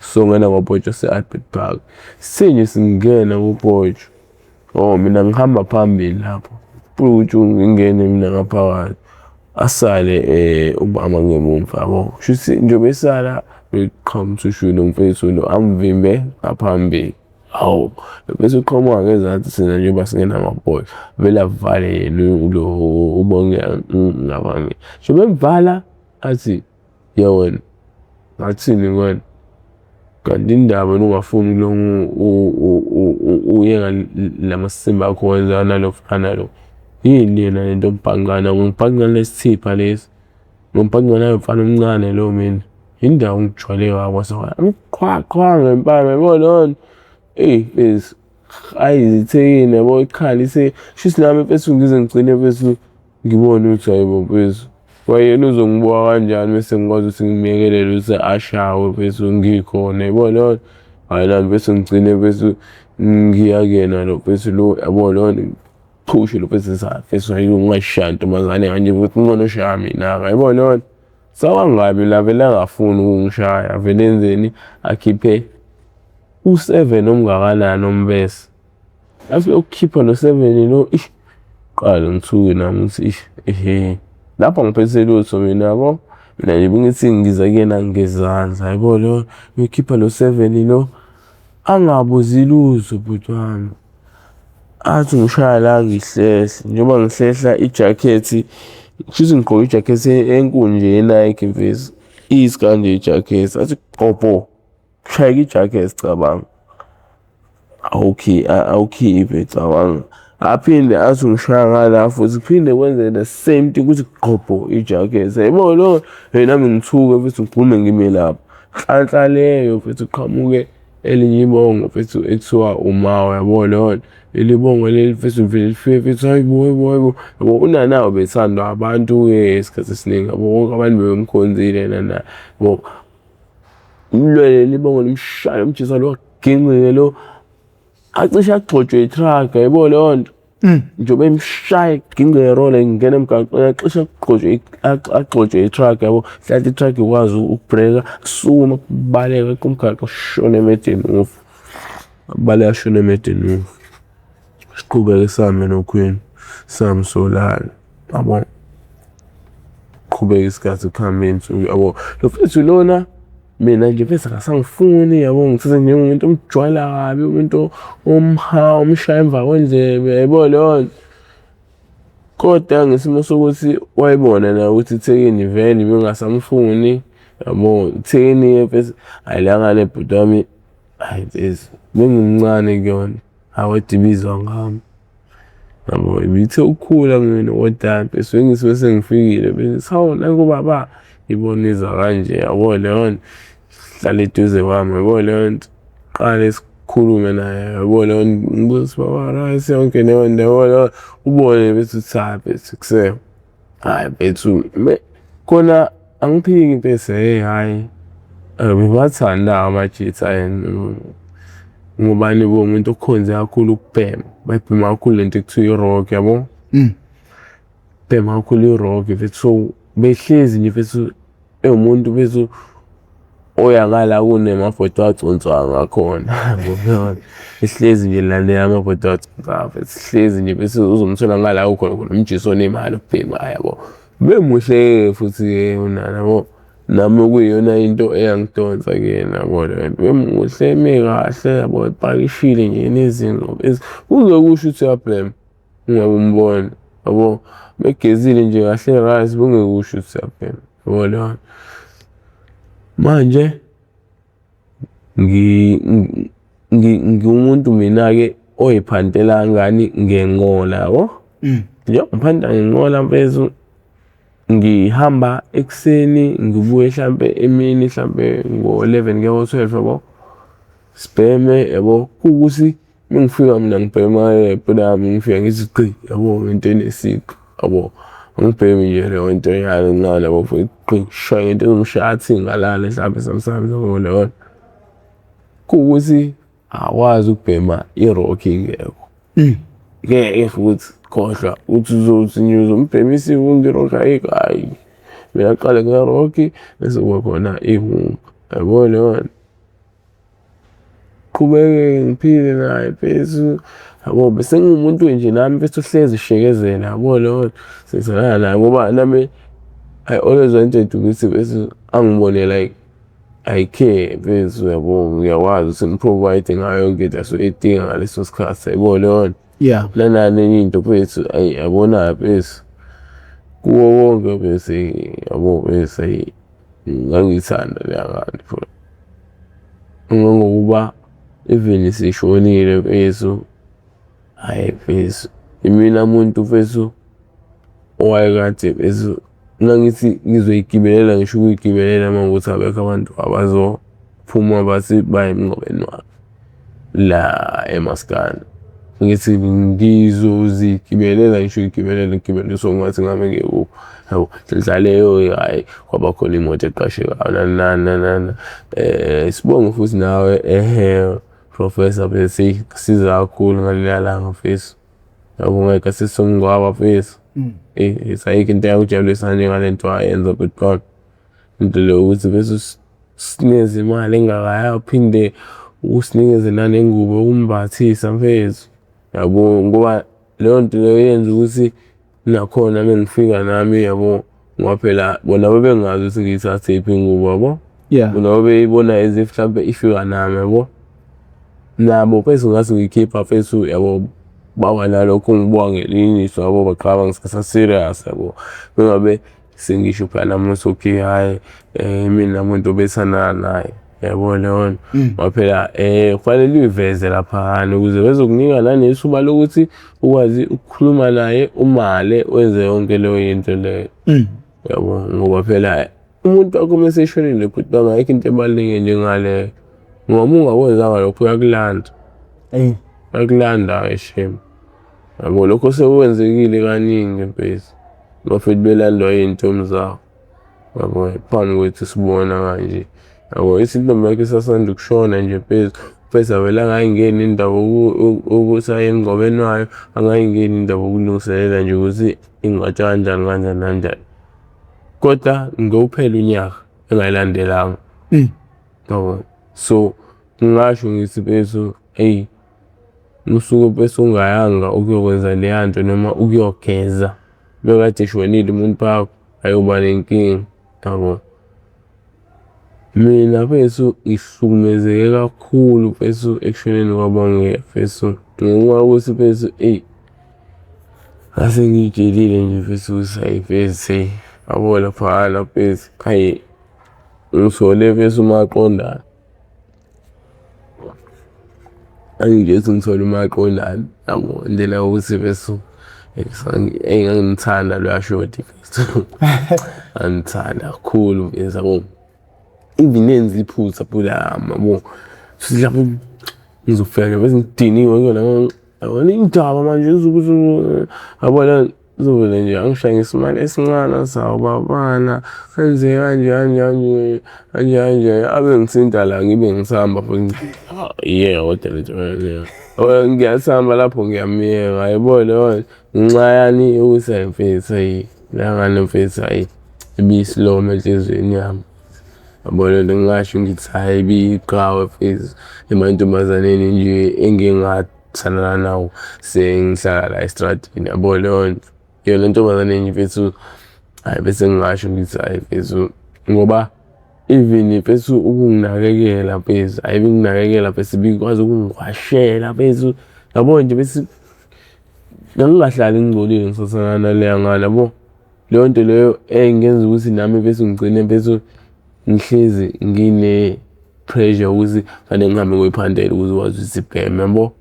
So ngena ngoBotsho se-Albert Park sinye singena kuBotsho. Mina ngihamba phambili lapho Bhutshu ngingene mina ngaphakathi. asale ubama ngemumva yabo. Shuthi njengoba esala beqhamuthi ushuno mfethu lo amvimbe ngaphambili. Hawu bese uqhamuka ngezansi sina njengoba singena amaboy vele avale yena lo ubonge ngabange. So bemvala athi yewena ngathini wena kanti indaba ungafuni lo uyeka lamasimba akho wenza nalofana lo yini yena lento mbhangana ngibhangana lesithipha lesi ngibhangana nayo mfana omncane lo mina indawo ngijwayele wakwaSoya qhwa ngempama yabona bese ayizithekile yabo ikhali shuthi nami mfethu ngize ngigcine mfethu ngibone ukuthi hayibo mfethu wayena uzongibuka kanjani bese ngikwazi ukuthi ngimekelele ukuthi ashawe mfethu ngikhona yabona hayi nami bese ngigcine mfethu ngiyakena lo mfethu lo yabona phushe lo mfethu mfethu ayungashaya ntombazane kanje ukuthi ngcono shaya mina yabona sawangabi la vele angafuni ukungishaya vele enzeni akhiphe u7 omngakanani ombese afike ukukhipha no7 lo qala ngithuke nami ukuthi lapho ngiphethe lutho mina yabo mina ngithi ngiza kuyena ngezandla yabo lo ngikhipha lo7 lo angabuzi lutho bhuti wami athi ngishaya la ngihlehla njengoba ngihlehla ijacket shuthi ngigqoke ijacket enkulu nje yeNike mfethu isikanje ijacket athi qopho shaya ijacket cabanga awukhiphe cabanga aphinde athi ngishaya ngala futhi kuphinde kwenze the same thing ukuthi qopho ijacket yabo lo nami ngithuke futhi ngiphume ngime lapha hlanhla leyo futhi uqhamuke elinye ibongo futhi ekuthiwa uMawa yabo lo elibongo leli futhi vele lifike futhi hayibo yabo unanawo bethandwa abantu esikhathi esiningi yabo abantu bemkhonzile nana yabo umlwele libongo limshaya umjisa lo gengceke lo acishe agxotshwe itruck yabo lo nto njengoba emshaya gengceke rola ngena emgaqweni acishe agxotshwe itruck yabo hlathi itruck ikwazi ukubreaka suma kubaleka kumgaqo shona emedeni ufa abaleka shona emedeni ufa siqhubeke sami noQueen sami solala yabo qhubeka isikhathi kuhambeni yabo lo mfethu lona mina nje mfethu akasangifuni yabo ngithatha njengomuntu omjwayela kabi umuntu umshaya emva kwendlebe yabo lo kodwa ngesimo sokuthi wayibona na ukuthi iThekwini vele bengasamfuni yabo iThekwini mfethu ayilanga lebhuti wami hayi mfethu bengimncane kuyona awedibizwa ngami yabo ibithe ukukhula mina kodwa mfethu ngisuke sengifikile bese hawu nangu baba iboniza kanje yabo leyo hlala eduze kwami yabo leyo nto qale sikhulume naye yabo leyo ngibuza baba right yonke leyo nto yabo ubone bese uthathe kusema hayi bethu khona angiphiki bese hayi bebathanda amajitha yena ngubani bomuntu okhonze kakhulu ukubhema bayibhema kakhulu lento ekuthiwa irock yabo bhema kakhulu irock mfethu behlezi nje mfethu umuntu bese oyangala kunemafoto agconswa ngakhona ngobona ihlezi nje lana amafoto agconswa ihlezi nje bese uzomthola ngala ukhona umjiso nemali ubhema yabo bemuhle futhi unana yabo nami okuyiyona into eyangidonsa kuyena yabo bemuhle mekahle yabo epakishile nje nezinto uzokusho ukuthi uyablame ungabumbona yabo begezile nje kahle right bungekusho ukuthi uyablame yabo lo manje ngiwumuntu mina-ke oyiphantela ngani ngenqola yabo njengophanda ngenqola mfethu ngihamba ekuseni ngibuye mhlambe emini mhlambe ngo-11 kuya ko-12 yabo sibheme yabo kukuthi mengifika mina ngibhema ebhola yami ngifika ngithi qi yabo ngento enesipho yabo ngibheme nje leyo nto yalo ngala yabo futhi qi shaya into engishaya ngalala mhlambe samsami yabo leyo kukuthi akwazi ukubhema irock ingekho ngeke futhi khohlwa uthi uzozinyuza umbhemisi ungirock hayi mina qale ngerock bese kuba khona ihunga yabo leyo qhubeke ngiphile naye phezulu yabo bese ngumuntu nje nami bese uhlezi shekezela yabo leyo sezalana naye ngoba nami I always wanted ukuthi bese angibone like I care bese uyabo ngiyakwazi ukuthi ngiprovide ngayo yonke into asoyidinga ngaleso sikhathi yabo leyo yeah nanani into bese ayabona bese kuwo wonke bese yabo bese ngangithanda leyangane futhi ngokuba even sishonile bese hayi bese imina umuntu bese owayekade bese nangithi ngizoyigibelela ngisho ukuyigibelela mawukuthi abekho abantu abazophuma bathi bayemngcwabeni wakhe la eMaskandi ngithi ngizozigibelela ngisho ngigibele songathi ngame ngekuphi yabo sidlaleyo hayi kwaba khona imoto eqashekayo nana sibonge futhi nawe professor bese siza kakhulu ngalelanga mfethu yabo ngeke sisongwaba mfethu sayikho into yakujabulisa nje ngalento ayenza but into leyo ukuthi bese sinikeze imali engakaya uphinde usinikeze nanengubo ukumbathisa mfethu yabo ngoba leyo nto leyo yenza ukuthi nakhona mengifika nami yabo ngoba phela bona bebengazi ukuthi ngiyithathe iphi ingubo yabo bona beyibona as if mhlambe ifika nami yabo nabo bese ngathi ngikhipha mfethu yabo baba nalokho ngibuka ngelinye iso yabo baqala ngisasa serious yabo bengabe sengisho phela namuhla okay hayi mina umuntu obesana naye yabo leyo phela kufanele uyiveze lapha ukuze bezokunika nanesuba lokuthi ukwazi ukukhuluma naye umale wenze yonke leyo into leyo yabo ngoba phela umuntu akomeseshonile futhi bangayikho into ebalulekile njengale ngoba ungakwenza lokho uyakulanda akulanda eshema yabo lokho sekwenzekile kaningi phela bafethu belandwa intombi zawo yabo phambi kwethu sibona kanje yabo isintombi yakhe sasanda ukushona nje phela vele angayingeni indawo ukuthi engqobeni wayo angayingeni indawo ukulungiselela nje ukuthi ingathi kanjani kodwa ngokuphela unyaka engayilandelanga yabo so ngisho ngithi bese usuku bese ungayanga ukuyokwenza leyanto noma ukuyogeza bekade shonile umuntu wakho ayoba nenkinga yabo mina bese ihlukumezeke kakhulu bese ekushoneni kwabangeke bese ngoba ukuthi bese ngase ngitshelile nje bese usayi bese yabo lapha bese hayi ngisole bese umaqondana angijesi ngithole umaqondana yabo indlela ukuthi bese ngangimthanda lo yashoti angithanda kakhulu bese yabo even nenza iphutha phela yabo silapho ngizofika bese ngidiniwe ngiyona yabona indaba manje ukuthi yabona uzovela nje angishaya ngesimali esincane sawo babana kwenze kanje abe ngisinda la ngibe ngisamba futhi kodwa lento ngiyasamba lapho ngiyamiyeka yabo leyo nxa yani usayimfisa la ngane mfisa ibisiloma enhlizweni yami yabo lento ngingasho ngithi hayi biqhawe mfisa emantombazaneni nje engingathana nawo sengihlala la estradini yabo leyo yona intombazane nje mfethu hayi bese ngingasho ngithi hayi mfethu ngoba even mfethu ukunginakekela mfethu hayi binginakekela mfethu bikwazi ukungwashela mfethu yabo nje bese ngingahlali ngingcolile ngisasana naleya ngane yabo leyo nto leyo engenza ukuthi nami bese ngigcine mfethu ngihlezi ngine pressure ukuthi fanele ngihambe ngoyiphandela ukuze wazi isibheme yabo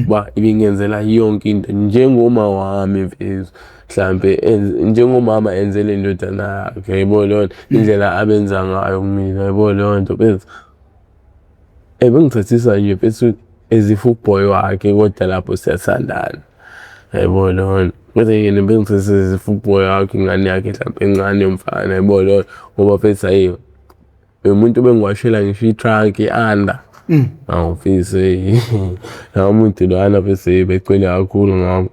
ba ibingenzela yonke into njengoma wami mfethu mhlambe njengomama enzele indodana yakhe yabo leyo indlela abenza ngayo kumina yabo leyo nto bese bengithathisa nje mfethu ezifu boy wakhe kodwa lapho siyathandana yabo leyo kodwa yena bengithathisa ezifu boy wakhe ingane yakhe mhlambe encane yomfana yabo leyo ngoba mfethu ayiyo umuntu bengiwashela ngisho itrunk ianda awufise la umuntu lwana bese becwele kakhulu ngami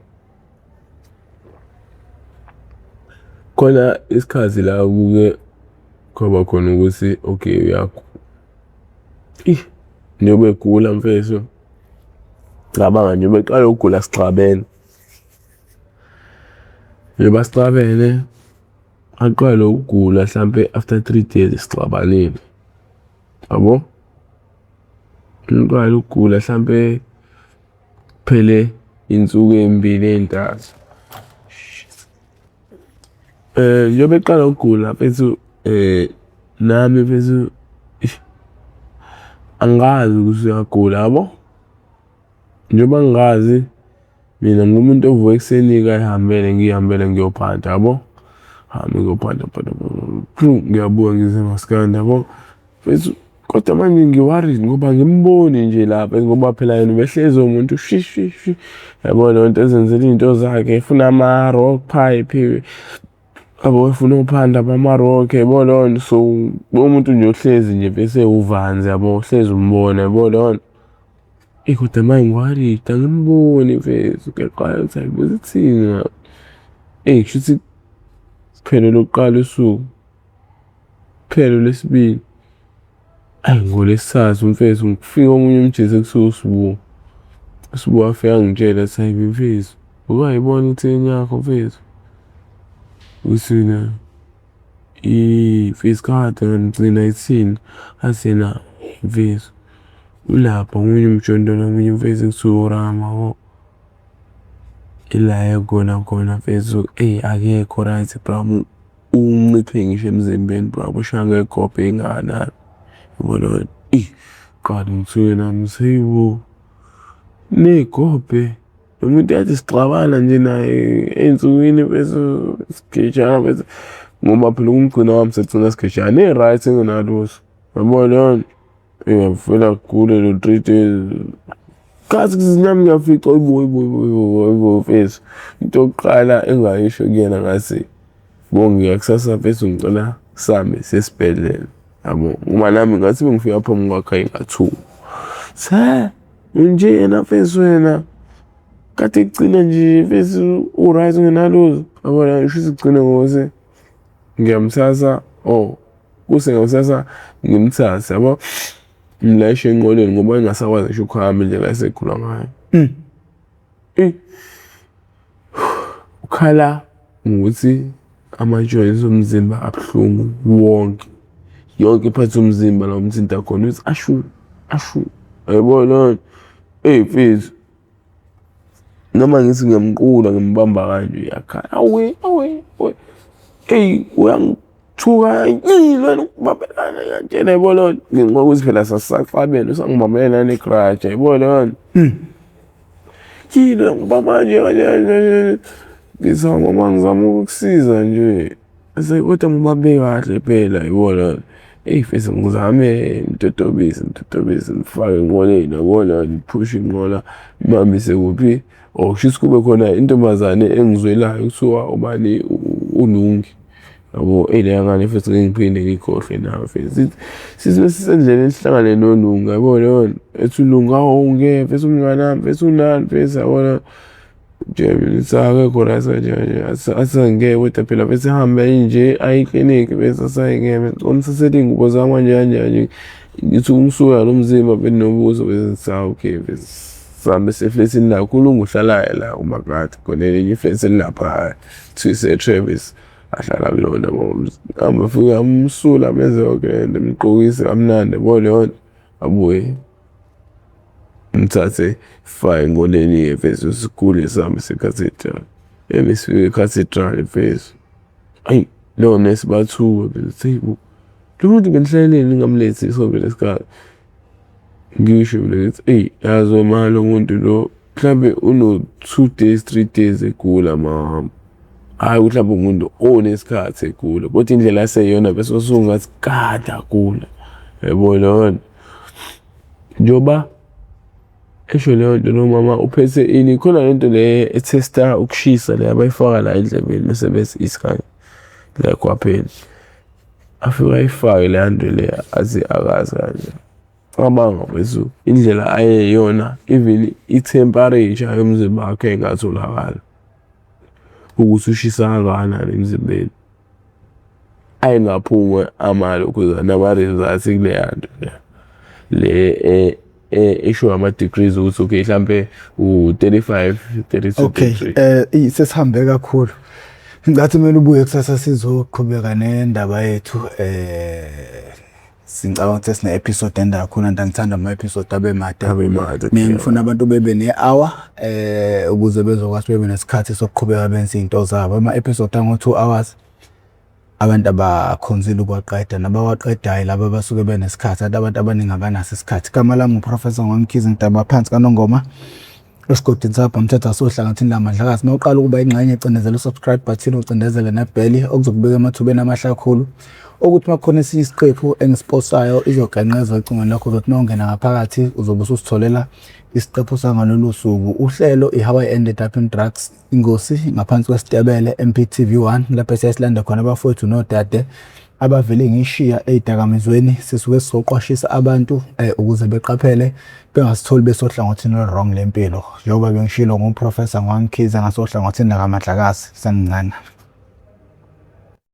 khona isikhathi la kuke kwaba khona ukuthi okay uyakho njobe gula mfethu cabanga nje beqala ukugula sixabene nje basixabene aqale ukugula hlampe after 3 days sixabanile, yabo. Ngiqale ukugula hlampe phele insuku embili entathu. Njengoba eqala ukugula mfethu, nami mfethu angazi ukuthi uyagula, yabo. Njengoba ngingazi mina ngumuntu ovuka ekuseni ngihambele ngiyophanda, yabo. Ngiyophanda ngiyabuya ngize maskandi, yabo. Mfethu kodwa manje ngi-worried ngoba ngimboni nje lapha ngoba phela yena ubehlezi umuntu yabo, leyo nto ezenzela into zakhe, efuna ama-rock pipe, yabo, efuna uphanda bama-rock, yabo leyo nto. So umuntu nje ohlezi nje bese uvanzi, yabo, uhlezi umbona, yabo leyo nto. Kodwa manje ngi-worried angimboni mfethu, ngiyaqala ukuthi hayi bese kuthini. Kushuthi kuphele lokuqala usuku, kuphele lwesibili, ngolesithathu mfethu ngifika omunye umjesu ekuthiwa uSibu. uSibu wafika angitshela athi hayi mfethu, ukayibona itheni yakho mfethu? Usina face card ngigcina ithini? Athi yena mfethu ulapha omunye umjondolo omunye mfethu ekuthiwa uRama, yabo. Ila ekona khona mfethu akekho right bro, unciphe ngisho emzimbeni bro, usho ngegobhe ingana, yabo leyo nto. Qala ngithuke nami seyibo negobhe lo muntu yathi sixabana nje naye ey'nsukwini mfethu sigejana mfethu ngoba phela umgcina wami segcina sigejana right engenaluso, yabo leyo nto. Ngavela kugule lo 3 days. Kazi nami ngiyafica yibo mfethu. Into yokuqala engayisho kuyena ngase bonke kusasa mfethu ngicela sami sesibhedlela, yabo. Ngoba nami ngathi bengifika phambi kwakhe ngathuka. Nje yena mfethu wena kade egcina nje mfethu u-right ungenaluzo, yabo la ngisho sigcine ngose ngiyamthatha kuse ngamthatha ngimthathe, yabo. Ngilayishe enqoleni ngoba engasakwazi ngisho ukuhamba indlela ayesekhula ngayo. Ukhala ngokuthi ama-joints omzimba abuhlungu wonke, yonke iphathi yomzimba la umthinta khona uthi ashu, yabo leyo nto. Mfethu noma ngithi ngiyamqula ngimbamba kanje uyakhala, awe uyangithuka lwena ukubambelana ngiyantshela, yabo leyo nto. Ngenxa yokuthi phela sasisaqabela usangibambelela negraja, yabo leyo nto. Ngoba manje kanje ngizama ukukusiza nje, kodwa ngibambe kahle phela, yabo leyo nto. Mfethu ngizame ngitotobise ngifake enqoleni, yabo leyo nto, ngiphushe inqola ngibambise kuphi. Kushuthi kube khona intombazane engizwelayo kuthiwa ubani uLungi, yabo. Leya ngane mfethu ngiphinde ngiyikhohlwe nayo mfethu. Sithi besisendleleni sihlangane noLungi, yabo leyo nto. Ethi uLungi ungeke mfethu umngani wami mfethu unani mfethu, yabo leyo nto. Nje akekho right kanje athi angeke kodwa phela bese ehambe nje aye eklinikhi bese asayingeke ngomthathela iy'ngubo zami kanje kanjani. Ngithi umsuka lo mzimba benobuzo bese okay bese sihambe seflethini lakho uLungi uhlala la umakade khona elinye iflethi elilapha ise-Travis ahlala kulona, yabo. Hamba fika amsula benze yonke lento ngimgqokise kamnandi, yabo leyo nto. Abuye ngimthathe fake enqoleni mfethu sigule sami se-cathedral. Besifike e-cathedral mfethu, leyo nesi bathuka bethi lo muntu benihlaleleni ngingamlethi isobho lesikhathi. Ngisho ngithi yazi wema lo muntu lo mhlambe 2 days 3 days egula mama, hhayi ukuthi mhlawumbe umuntu onesikhathi egula kodwa indlela aseyiyona bese usungathi kade agula, yabo leyo nto. Njengoba esho leyo nto nomama uphethe ini, khona lento le ethesta ukushisa le abayifaka la endlebeni bese bethi isikhathi la kwaphela. Afika ayifake leya nto le athi akazi kanje. Cabanga mfethu indlela ayeyona even i-temperature yomzimba wakhe engatholakala ukuthi ushisa kangakanani emzimbeni. Ayingaphumi amalo ukuze nama-results kuleya nto le esho ama-degrees ukuthi okay mhlampe u-35 32 okay. degree. Sesihambe kakhulu Ngathi kumele ubuye kusasa sizoqhubeka nendaba yethu. Singicabanga ukuthi sine episode enda kakhulu, ngithanda ama episode abe made. Mina ngifuna abantu bebe ne-hour ukuze bezokwazi bebe nesikhathi sokuqhubeka benze izinto zabo. Ama episode ango 2 hours abantu abakhonzile ukwaqeda nabawaqedayo laba basuke benesikhathi, abantu abaningi abanaso isikhathi. Igama lami uProfessor Ngwamkhize, ngidaba phansi kaNongoma esigodini sapha Mthetho Sohlangathini laMandlakazi. Mawuqala ukuba ingxenye cindezela subscribe button, ucindezele nebheli okuzokubeka emathubeni amahle kakhulu ukuthi makukhona esinye isiqephu engisiposayo izoganqezwa ecingweni lakho, uzothi mawungena ngaphakathi uzobe usitholela isiqephu sangalolu suku. Uhlelo How I Ended Up in Drugs, Ingosi ngaphansi kwesitebele MPTV1, lapho siyasilanda khona abafowethu nodade abavele ngishiya ezidakamizweni. Sisuke sizoqwashisa abantu ukuze beqaphele bengasitholi besohlangothini wrong lempilo, njengoba bengishilo nguProfessor Ngwamkhize ngasohlangothini lakaMandlakazi. Sengingana